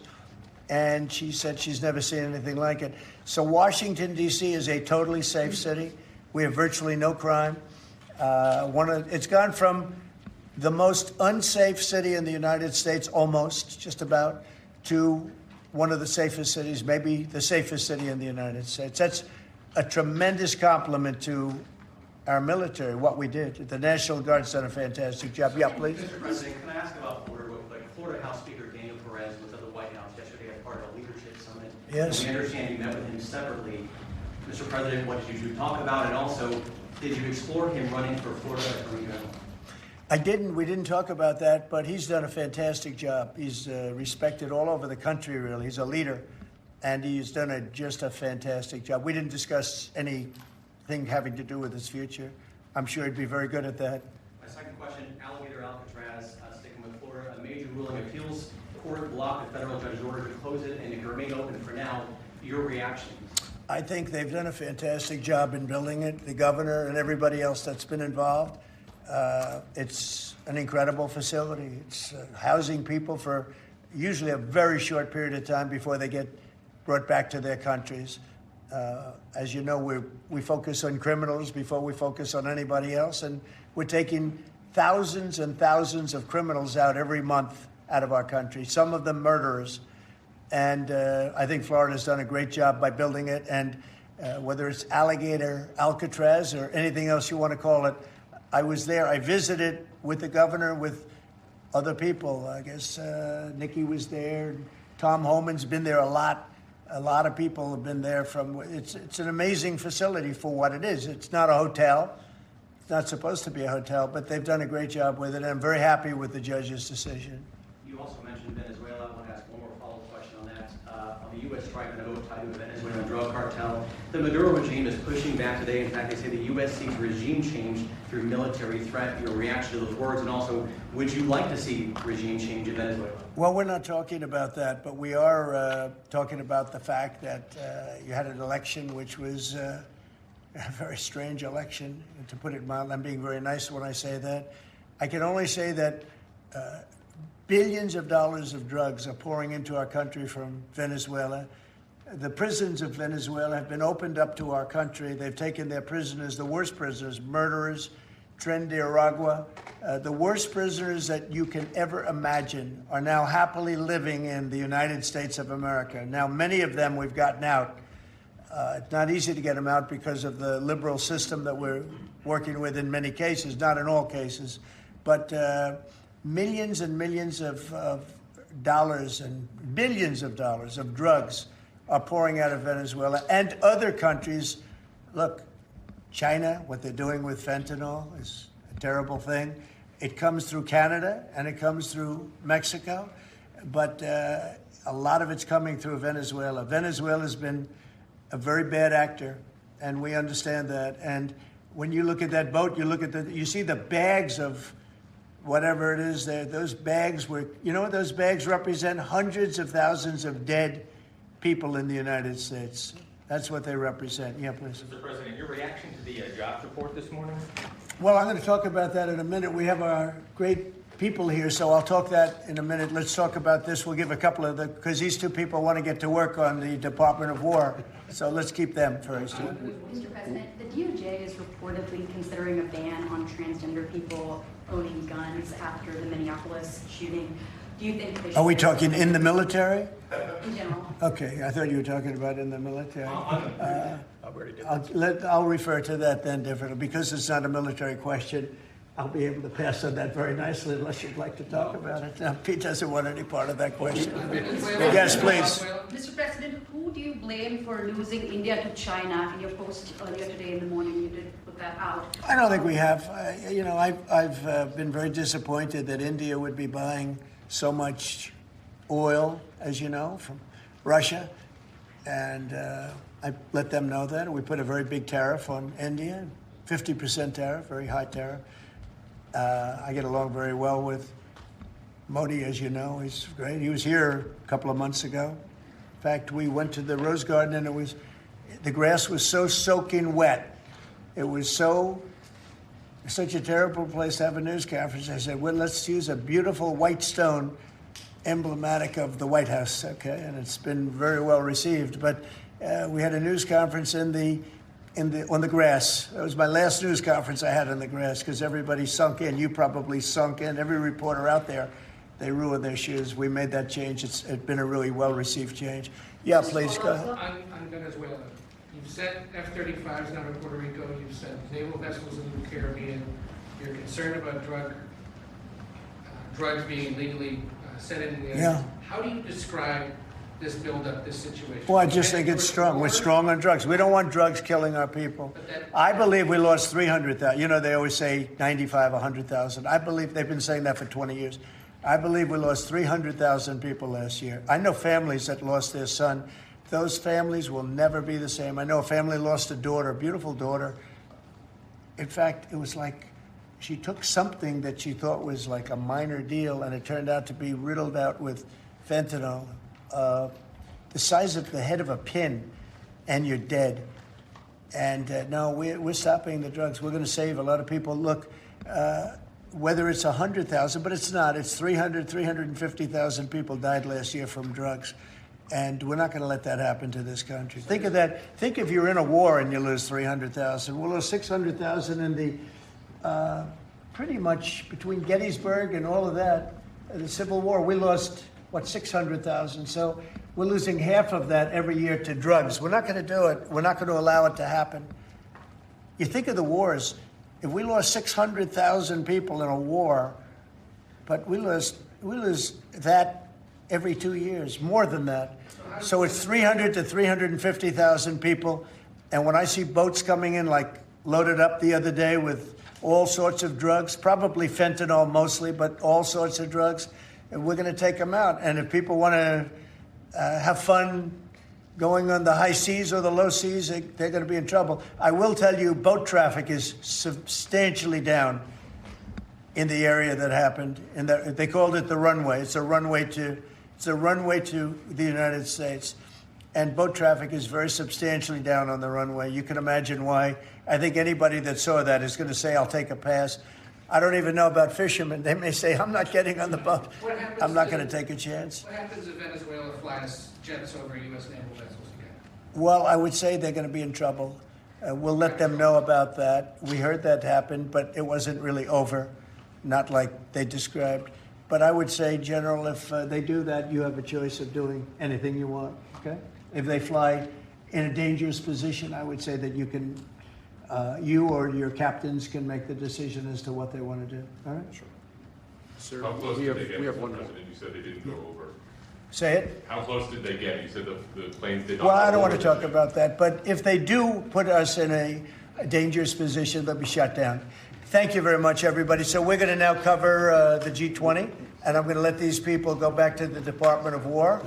Speaker 2: And she said she's never seen anything like it. So Washington, D.C. is a totally safe city. We have virtually no crime. It's gone from the most unsafe city in the United States, almost, just about, to one of the safest cities, maybe the safest city in the United States. That's a tremendous compliment to our military, what we did. The National Guard's done a fantastic job. Yeah, please.
Speaker 17: Mr. President, can I ask about Florida real quick? Florida House Speaker Daniel Perez was at the White House yesterday as part of a leadership summit.
Speaker 2: Yes.
Speaker 17: We understand you met with him separately. Mr. President, what did you talk about? And also, did you explore him running for Florida Attorney General?
Speaker 2: I didn't. We didn't talk about that, but he's done a fantastic job. He's respected all over the country, really. He's a leader, and he's done just a fantastic job. We didn't discuss anything having to do with his future. I'm sure he'd be very good at that.
Speaker 17: My second question, Alligator Alcatraz, sticking with Florida, a major ruling appeals court blocked a federal judge's order to close it and it can remain open for now. Your reaction?
Speaker 2: I think they've done a fantastic job in building it, the governor and everybody else that's been involved. It's an incredible facility. It's housing people for usually a very short period of time before they get brought back to their countries. As you know, we focus on criminals before we focus on anybody else, and we're taking thousands and thousands of criminals out every month out of our country, some of them murderers. And I think Florida's done a great job by building it, and whether it's Alligator Alcatraz or anything else you want to call it, I was there. I visited with the governor, with other people. I guess Nikki was there. Tom Homan's been there a lot. A lot of people have been there it's an amazing facility for what it is. It's not a hotel. It's not supposed to be a hotel, but they've done a great job with it. And I'm very happy with the judge's decision.
Speaker 17: You also mentioned Venezuela. I want to ask one more follow-up question on that. On the U.S. strike on a vote tied to the Venezuelan drug cartel, the Maduro regime is pushing back today. In fact, they say the U.S. seeks regime change through military threat. Your reaction to those words, and also, would you like to see regime change in Venezuela?
Speaker 2: Well, we're not talking about that, but we are talking about the fact that you had an election which was a very strange election, to put it mildly. I'm being very nice when I say that. I can only say that billions of dollars of drugs are pouring into our country from Venezuela. The prisons of Venezuela have been opened up to our country. They've taken their prisoners, the worst prisoners, murderers, Tren de Aragua. The worst prisoners that you can ever imagine are now happily living in the United States of America. Now, many of them we've gotten out. It's not easy to get them out because of the liberal system that we're working with in many cases, not in all cases. But millions and millions of dollars and billions of dollars of drugs are pouring out of Venezuela and other countries. Look, China, what they're doing with fentanyl is a terrible thing. It comes through Canada and it comes through Mexico, but a lot of it's coming through Venezuela. Venezuela's been a very bad actor, and we understand that. And when you look at that boat, you see the bags of whatever it is there. Those bags those bags represent hundreds of thousands of dead people in the United States. That's what they represent. Yeah, please.
Speaker 11: Mr. President, your reaction to the jobs report this morning?
Speaker 2: Well, I'm going to talk about that in a minute. We have our great people here, so I'll talk that in a minute. Let's talk about this. We'll give a couple of because these two people want to get to work on the Department of War. So let's keep them first.
Speaker 16: Mr. President, the DOJ is reportedly considering a ban on transgender people owning guns after the Minneapolis shooting. Do you think they should?
Speaker 2: Are we talking in the military?
Speaker 16: In general.
Speaker 2: Okay, I thought you were talking about in the military. I'll refer to that then differently. Because it's not a military question, I'll be able to pass on that very nicely unless you'd like to talk about it. Now, Pete doesn't want any part of that question. Yes, please.
Speaker 18: Mr. President, who do you blame for losing India to China? In your post earlier today in the morning, you did put that out.
Speaker 2: I don't think we have. I've been very disappointed that India would be buying so much oil, as you know, from Russia. And I let them know that. We put a very big tariff on India, 50% tariff, very high tariff. I get along very well with Modi, as you know. He's great. He was here a couple of months ago. In fact, we went to the Rose Garden, and the grass was so soaking wet. It was such a terrible place to have a news conference. I said, well, let's use a beautiful white stone emblematic of the White House, okay? And it's been very well received. But we had a news conference on the grass. That was my last news conference I had on the grass because everybody sunk in. You probably sunk in. Every reporter out there, they ruined their shoes. We made that change. It's been a really well-received change. Yeah, please, go ahead.
Speaker 10: On Venezuela, you've sent F-35s down to Puerto Rico. You've sent naval vessels into the Caribbean. You're concerned about drugs being legally sent into the
Speaker 2: yeah.
Speaker 10: How do you describe this buildup, this situation?
Speaker 2: Well, I just think it's strong. We're strong on drugs. We don't want drugs killing our people. I believe we lost 300,000. You know, they always say 95, 100,000. I believe they've been saying that for 20 years. I believe we lost 300,000 people last year. I know families that lost their son. Those families will never be the same. I know a family lost a daughter, a beautiful daughter. In fact, it was like she took something that she thought was like a minor deal, and it turned out to be riddled out with fentanyl. The size of the head of a pin, and you're dead. And no, we're stopping the drugs. We're going to save a lot of people. Look, whether it's 100,000, but it's not. It's 350,000 people died last year from drugs. And we're not going to let that happen to this country. Think of that. Think if you're in a war and you lose 300,000. We'll lose 600,000 in the, pretty much between Gettysburg and all of that, the Civil War, we lost, 600,000. So we're losing half of that every year to drugs. We're not going to do it. We're not going to allow it to happen. You think of the wars. If we lost 600,000 people in a war, but we lose that every 2 years, more than that. So it's 300 to 350,000 people. And when I see boats coming in, like loaded up the other day with all sorts of drugs, probably fentanyl mostly, but all sorts of drugs, and we're going to take them out. And if people want to have fun going on the high seas or the low seas, they're going to be in trouble. I will tell you, boat traffic is substantially down in the area that happened. They called it the runway. It's a runway to the United States. And boat traffic is very substantially down on the runway. You can imagine why. I think anybody that saw that is going to say, I'll take a pass. I don't even know about fishermen. They may say, I'm not getting on the boat. I'm not going to take a chance.
Speaker 10: What happens if Venezuela flies jets over U.S. naval vessels again?
Speaker 2: Well, I would say they're going to be in trouble. We'll let them know about that. We heard that happen, but it wasn't really over, not like they described. But I would say, General, if they do that, you have a choice of doing anything you want, okay? If they fly in a dangerous position, I would say that you can, you or your captains can make the decision as to what they want to do, all right?
Speaker 6: Sure. Sir,
Speaker 19: how close did they get,
Speaker 6: we have
Speaker 19: Mr.
Speaker 6: one more.
Speaker 19: President? You said they didn't go over.
Speaker 2: Say it?
Speaker 19: How close did they get? You said the planes did not
Speaker 2: Well, I
Speaker 19: go
Speaker 2: don't want to
Speaker 19: over.
Speaker 2: talk about that, but if they do put us in a dangerous position, they'll be shut down. Thank you very much, everybody. So we're going to now cover the G20, and I'm going to let these people go back to the Department of War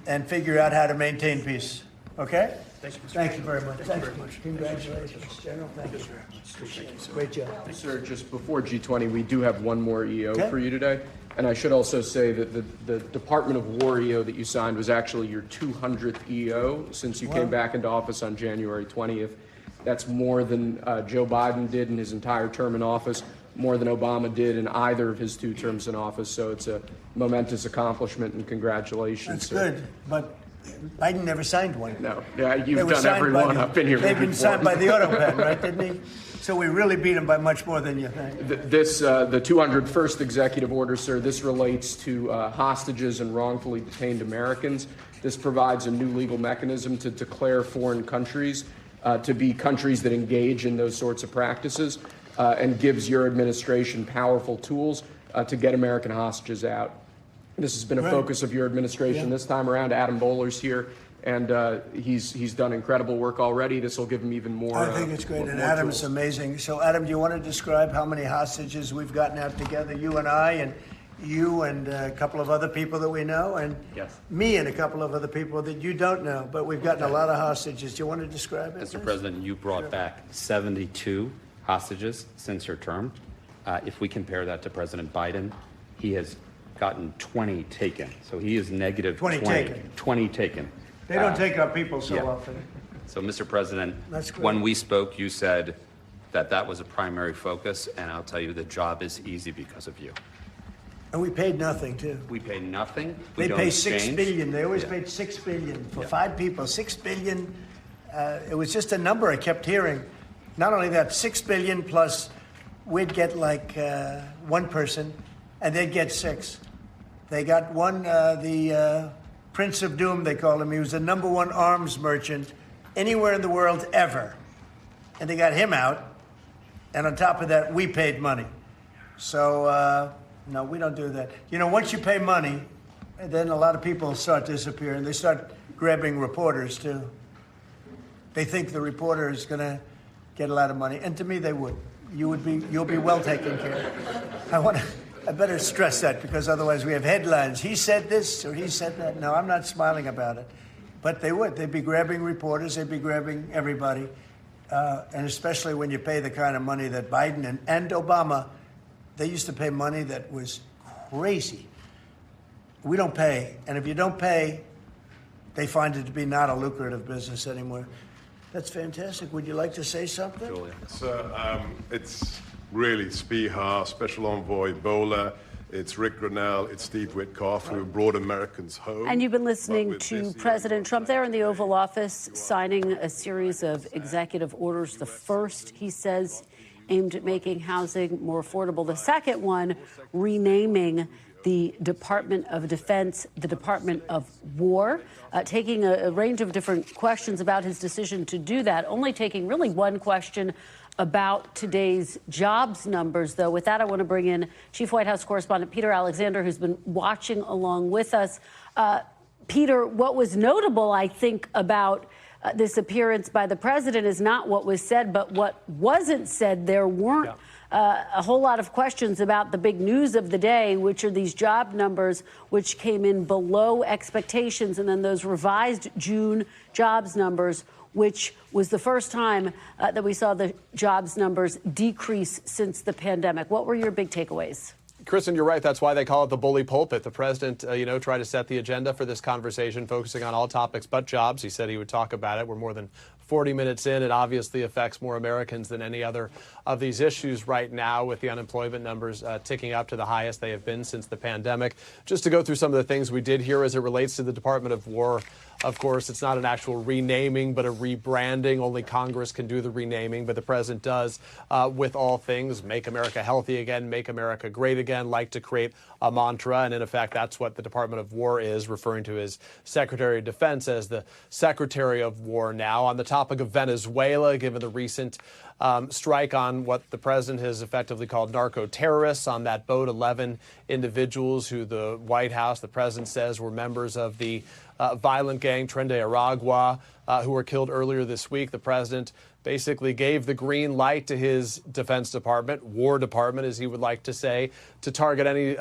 Speaker 2: and figure out how to maintain peace. Okay? Thank you very much. Thank you very much. Congratulations, General. Thank you very much. Appreciate it. Great job.
Speaker 6: Sir, just before G20, we do have one more EO
Speaker 2: Okay.
Speaker 6: for you today. And I should also say that the Department of War EO that you signed was actually your 200th EO since you
Speaker 2: Wow.
Speaker 6: came back into office on January 20th. That's more than Joe Biden did in his entire term in office, more than Obama did in either of his 2 terms in office. So it's a momentous accomplishment, and congratulations.
Speaker 2: That's
Speaker 6: sir.
Speaker 2: good, but Biden never signed one.
Speaker 6: No, yeah,
Speaker 2: They
Speaker 6: you've
Speaker 2: were
Speaker 6: done
Speaker 2: signed
Speaker 6: every
Speaker 2: by
Speaker 6: one
Speaker 2: the-
Speaker 6: up in here.
Speaker 2: They've been
Speaker 6: before.
Speaker 2: signed by the auto pen, right, didn't he? So we really beat him by much more than you think.
Speaker 6: The 201st executive order, sir, this relates to hostages and wrongfully detained Americans. This provides a new legal mechanism to declare foreign countries to be countries that engage in those sorts of practices and gives your administration powerful tools to get American hostages out. This has been a focus of your administration this time around. Adam Bowler's here, and he's done incredible work already. This will give him even more.
Speaker 2: I think it's great, and Adam's amazing. So, Adam, do you want to describe how many hostages we've gotten out together, you and I, and you and a couple of other people that we know, and me and a couple of other people that you don't know, but we've gotten a lot of hostages. Do you want to describe it?
Speaker 20: Mr. President, you brought back 72 hostages since your term. If we compare that to President Biden, he has gotten 20 taken. So he is negative
Speaker 2: 20 taken.
Speaker 20: 20 taken.
Speaker 2: They don't take our people so often.
Speaker 20: So, Mr. President,
Speaker 2: That's great.
Speaker 20: when we spoke, you said that that was a primary focus, and I'll tell you the job is easy because of you.
Speaker 2: And we paid nothing, too.
Speaker 20: We pay nothing. We
Speaker 2: They
Speaker 20: don't
Speaker 2: pay
Speaker 20: exchange.
Speaker 2: $6 billion. They always paid $6 billion for 5 people. $6 billion. It was just a number I kept hearing. Not only that, $6 billion plus we'd get like one person, and they'd get 6. They got one, the Prince of Doom, they call him. He was the #1 arms merchant anywhere in the world ever. And they got him out. And on top of that, we paid money. So, no, we don't do that. You know, once you pay money, then a lot of people start disappearing. They start grabbing reporters, too. They think the reporter is going to get a lot of money. And to me, they would. You'll be well taken care of. I better stress that, because otherwise we have headlines. He said this or he said that. No, I'm not smiling about it. But they would. They'd be grabbing reporters. They'd be grabbing everybody. And especially when you pay the kind of money that Biden and Obama, they used to pay money that was crazy. We don't pay. And if you don't pay, they find it to be not a lucrative business anymore. That's fantastic. Would you like to say something?
Speaker 20: Julia.
Speaker 14: So it's really Spihar, Special Envoy Bowler, it's Rick Grinnell, it's Steve Witkoff, who brought Americans home.
Speaker 1: And you've been listening to President Trump there in the Oval Office signing a series of executive orders. The first, he says, aimed at making housing more affordable. The second one, renaming the Department of Defense the Department of War, taking a range of different questions about his decision to do that, only taking really one question about today's jobs numbers, though. With that, I want to bring in Chief White House Correspondent Peter Alexander, who's been watching along with us. Peter, what was notable, I think, about this appearance by the president is not what was said, but what wasn't said. There weren't a whole lot of questions about the big news of the day, which are these job numbers, which came in below expectations, and then those revised June jobs numbers, which was the first time that we saw the jobs numbers decrease since the pandemic. What were your big takeaways?
Speaker 4: Kristen, you're right. That's why they call it the bully pulpit. The president, tried to set the agenda for this conversation, focusing on all topics but jobs. He said he would talk about it. We're more than 40 minutes in. It obviously affects more Americans than any other of these issues right now, with the unemployment numbers ticking up to the highest they have been since the pandemic. Just to go through some of the things we did here as it relates to the Department of War. Of course, it's not an actual renaming, but a rebranding. Only Congress can do the renaming, but the president does with all things. Make America healthy again, make America great again, like to create a mantra. And in effect, that's what the Department of War is, referring to his Secretary of Defense as the Secretary of War now. On the topic of Venezuela, given the recent strike on what the president has effectively called narco-terrorists on that boat, 11 individuals who the White House, the president says, were members of the violent gang Tren de Aragua, who were killed earlier this week. The president basically gave the green light to his Defense Department, War Department, as he would like to say, to target any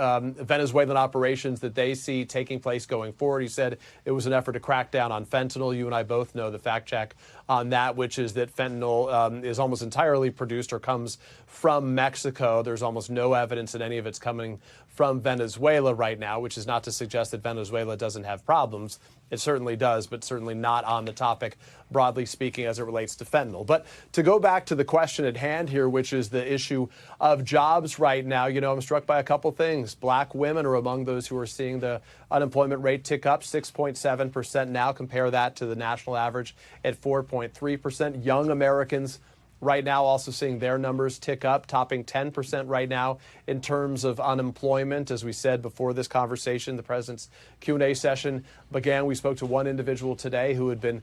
Speaker 4: Venezuelan operations that they see taking place going forward. He said it was an effort to crack down on fentanyl. You and I both know the fact check on that, which is that fentanyl is almost entirely produced or comes from Mexico. There's almost no evidence that any of it's coming from Venezuela right now, which is not to suggest that Venezuela doesn't have problems. It certainly does, but certainly not on the topic, broadly speaking, as it relates to fentanyl. But to go back to the question at hand here, which is the issue of jobs right now, I'm struck by a couple things. Black women are among those who are seeing the unemployment rate tick up 6.7% now. Compare that to the national average at 4.3%. Young Americans right now also seeing their numbers tick up, topping 10% right now in terms of unemployment. As we said before this conversation, the president's Q&A session began. We spoke to one individual today who had been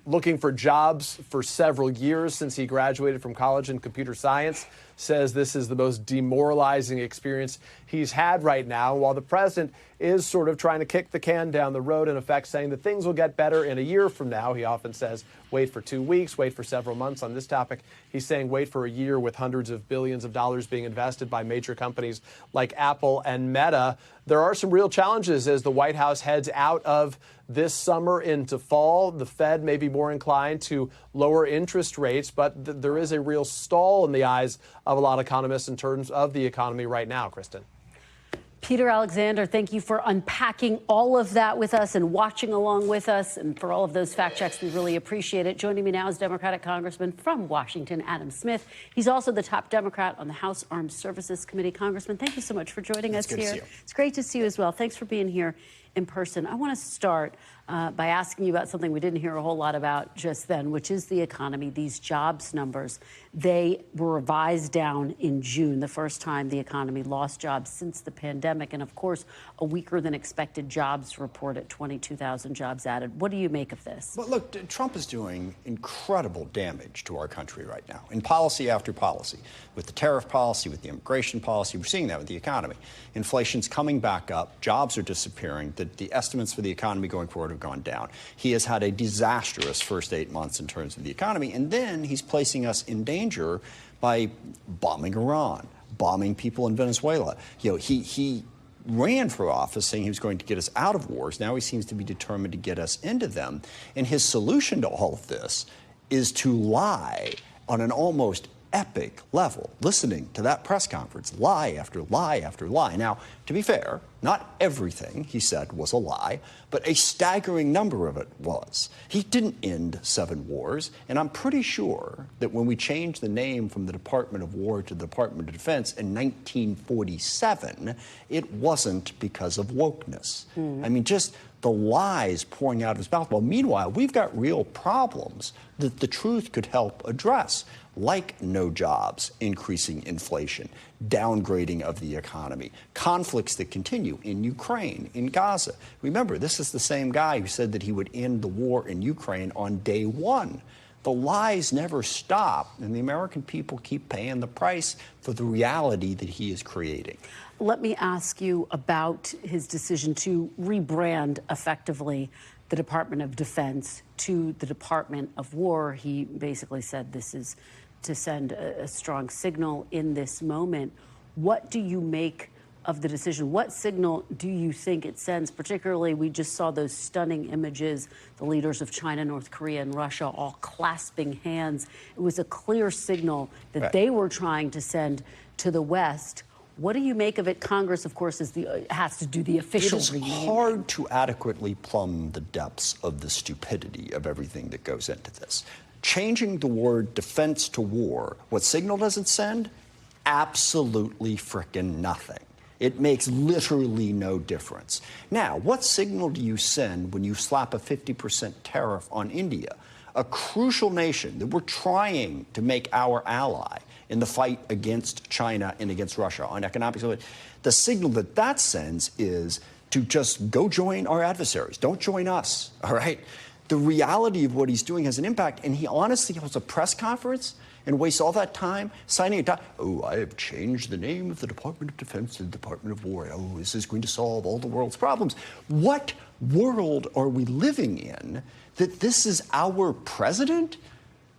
Speaker 4: looking for jobs for several years since he graduated from college in computer science, says this is the most demoralizing experience he's had right now, while the president is sort of trying to kick the can down the road, in effect saying that things will get better in a year from now. He often says, wait for 2 weeks, wait for several months. On this topic, he's saying wait for a year, with hundreds of billions of dollars being invested by major companies like Apple and Meta. There are some real challenges as the White House heads out of this summer into fall. The Fed may be more inclined to lower interest rates, but there is a real stall in the eyes of a lot of economists in terms of the economy right now, Kristen.
Speaker 1: Peter Alexander, thank you for unpacking all of that with us and watching along with us, and for all of those fact checks. We really appreciate it. Joining me now is Democratic Congressman from Washington, Adam Smith. He's also the top Democrat on the House Armed Services Committee. Congressman, thank you so much for joining us here. It's great to see you as well. Thanks for being here in person. I want to start by asking you about something we didn't hear a whole lot about just then, which is the economy. These jobs numbers, they were revised down in June, the first time the economy lost jobs since the pandemic. And of course, a weaker than expected jobs report at 22,000 jobs added. What do you make of this?
Speaker 21: Well, look, Trump is doing incredible damage to our country right now in policy after policy, with the tariff policy, with the immigration policy. We're seeing that with the economy. Inflation's coming back up. Jobs are disappearing. The estimates for the economy going forward have gone down. He has had a disastrous first 8 months in terms of the economy, and then he's placing us in danger by bombing Iran, bombing people in Venezuela. He ran for office saying he was going to get us out of wars. Now he seems to be determined to get us into them. And his solution to all of this is to lie on an almost epic level, listening to that press conference, lie after lie after lie. Now, to be fair, not everything he said was a lie, but a staggering number of it was. He didn't end 7 wars, and I'm pretty sure that when we changed the name from the Department of War to the Department of Defense in 1947, it wasn't because of wokeness. I mean, just the lies pouring out of his mouth. Well, meanwhile, we've got real problems that the truth could help address, like no jobs, increasing inflation, downgrading of the economy, conflicts that continue in Ukraine, in Gaza. Remember, this is the same guy who said that he would end the war in Ukraine on day 1. The lies never stop, and the American people keep paying the price for the reality that he is creating.
Speaker 1: Let me ask you about his decision to rebrand effectively the Department of Defense to the Department of War. He basically said this is to send a strong signal in this moment. What do you make of the decision? What signal do you think it sends? Particularly, we just saw those stunning images, the leaders of China, North Korea, and Russia all clasping hands. It was a clear signal that they were trying to send to the West. What do you make of it? Congress, of course, has to do the official
Speaker 21: renaming. It is hard to adequately plumb the depths of the stupidity of everything that goes into this. Changing the word defense to war, what signal does it send? Absolutely frickin' nothing. It makes literally no difference. Now, what signal do you send when you slap a 50% tariff on India, a crucial nation that we're trying to make our ally in the fight against China and against Russia on economics? The signal that that sends is to just go join our adversaries. Don't join us, all right? The reality of what he's doing has an impact, and he honestly holds a press conference and wastes all that time signing a document. Oh, I have changed the name of the Department of Defense to the Department of War. Oh, this is going to solve all the world's problems. What world are we living in that this is our president?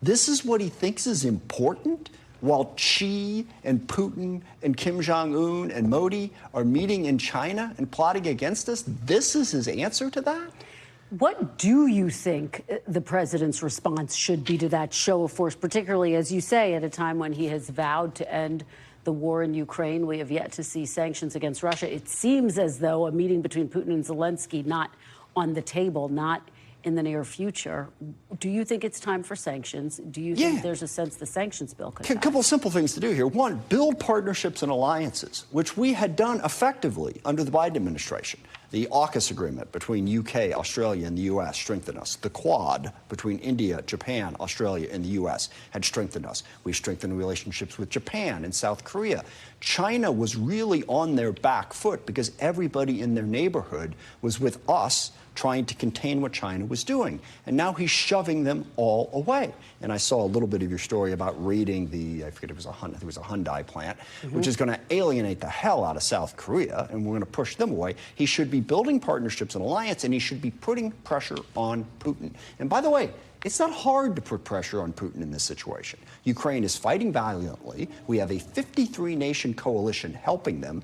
Speaker 21: This is what he thinks is important? While Xi and Putin and Kim Jong-un and Modi are meeting in China and plotting against us, this is his answer to that?
Speaker 1: What do you think the president's response should be to that show of force, particularly, as you say, at a time when he has vowed to end the war in Ukraine? We have yet to see sanctions against Russia. It seems as though a meeting between Putin and Zelensky not on the table, not in the near future. Do you think it's time for sanctions? Do you think there's a sense the sanctions bill could pass?
Speaker 21: A couple of simple things to do here. One, build partnerships and alliances, which we had done effectively under the Biden administration. The AUKUS agreement between UK, Australia, and the U.S. strengthened us. The Quad between India, Japan, Australia, and the U.S. had strengthened us. We strengthened relationships with Japan and South Korea. China was really on their back foot because everybody in their neighborhood was with us trying to contain what China was doing. And now he's shoving them all away. And I saw a little bit of your story about raiding the, I forget, it was a Hyundai plant, which is going to alienate the hell out of South Korea, and we're going to push them away. He should be building partnerships and alliance, and he should be putting pressure on Putin. And by the way, it's not hard to put pressure on Putin in this situation. Ukraine is fighting valiantly. We have a 53-nation coalition helping them.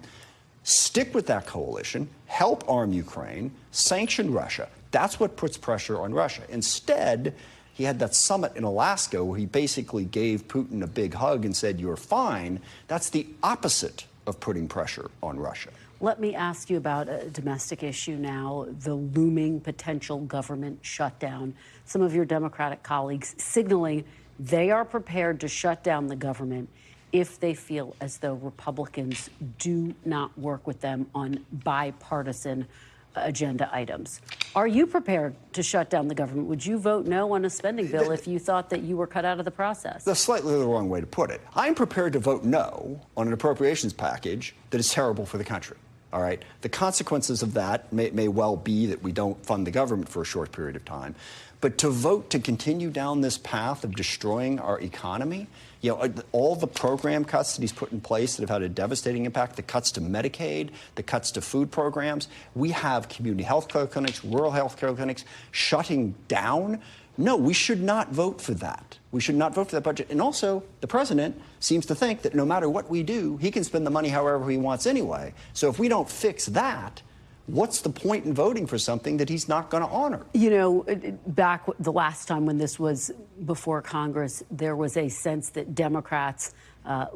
Speaker 21: Stick with that coalition, help arm Ukraine, sanction Russia. That's what puts pressure on Russia. Instead, he had that summit in Alaska where he basically gave Putin a big hug and said, "You're fine." That's the opposite of putting pressure on Russia.
Speaker 1: Let me ask you about a domestic issue now, the looming potential government shutdown. Some of your Democratic colleagues signaling they are prepared to shut down the government if they feel as though Republicans do not work with them on bipartisan agenda items. Are you prepared to shut down the government? Would you vote no on a spending bill if you thought that you were cut out of the process?
Speaker 21: That's slightly the wrong way to put it. I'm prepared to vote no on an appropriations package that is terrible for the country. All right. The consequences of that may well be that we don't fund the government for a short period of time. But to vote to continue down this path of destroying our economy, you know, all the program cuts that he's put in place that have had a devastating impact, the cuts to Medicaid, the cuts to food programs, we have community health care clinics, rural health care clinics shutting down. No, we should not vote for that. We should not vote for that budget. And also, the president seems to think that no matter what we do, he can spend the money however he wants anyway. So if we don't fix that, what's the point in voting for something that he's not going to honor?
Speaker 1: You know, back the last time when this was before Congress, there was a sense that Democrats,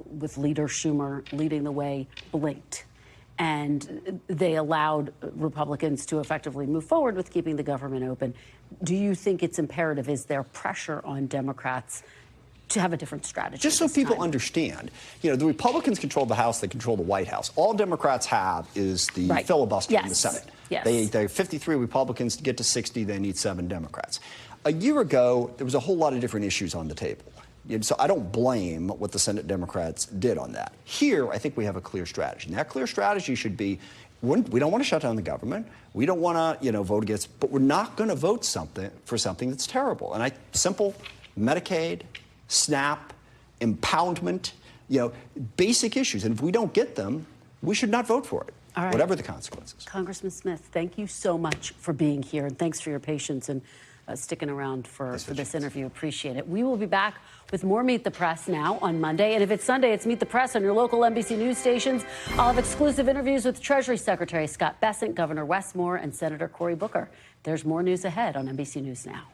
Speaker 1: with Leader Schumer leading the way, blinked. And they allowed Republicans to effectively move forward with keeping the government open. Do you think it's imperative? Is there pressure on Democrats to have a different strategy?
Speaker 21: Just so people understand, you know, the Republicans control the House, they control the White House. All Democrats have is the filibuster in the Senate. They 53 Republicans to get to 60, they need 7 Democrats. A year ago, there was a whole lot of different issues on the table. So I don't blame what the Senate Democrats did on that. Here, I think we have a clear strategy. And that clear strategy should be, we don't want to shut down the government. We don't want to, vote against, but we're not going to vote for something that's terrible. And simple Medicaid, SNAP, impoundment, basic issues. And if we don't get them, we should not vote for it,
Speaker 1: All right.
Speaker 21: whatever the consequences.
Speaker 1: Congressman Smith, thank you so much for being here, and thanks for your patience and sticking around for this interview. Appreciate it. We will be back with more Meet the Press now on Monday. And if it's Sunday, it's Meet the Press on your local NBC News stations. I'll have exclusive interviews with Treasury Secretary Scott Bessent, Governor Wes Moore, and Senator Cory Booker. There's more news ahead on NBC News Now.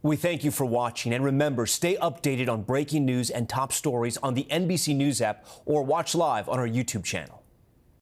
Speaker 3: We thank you for watching, and remember, stay updated on breaking news and top stories on the NBC News app or watch live on our YouTube channel.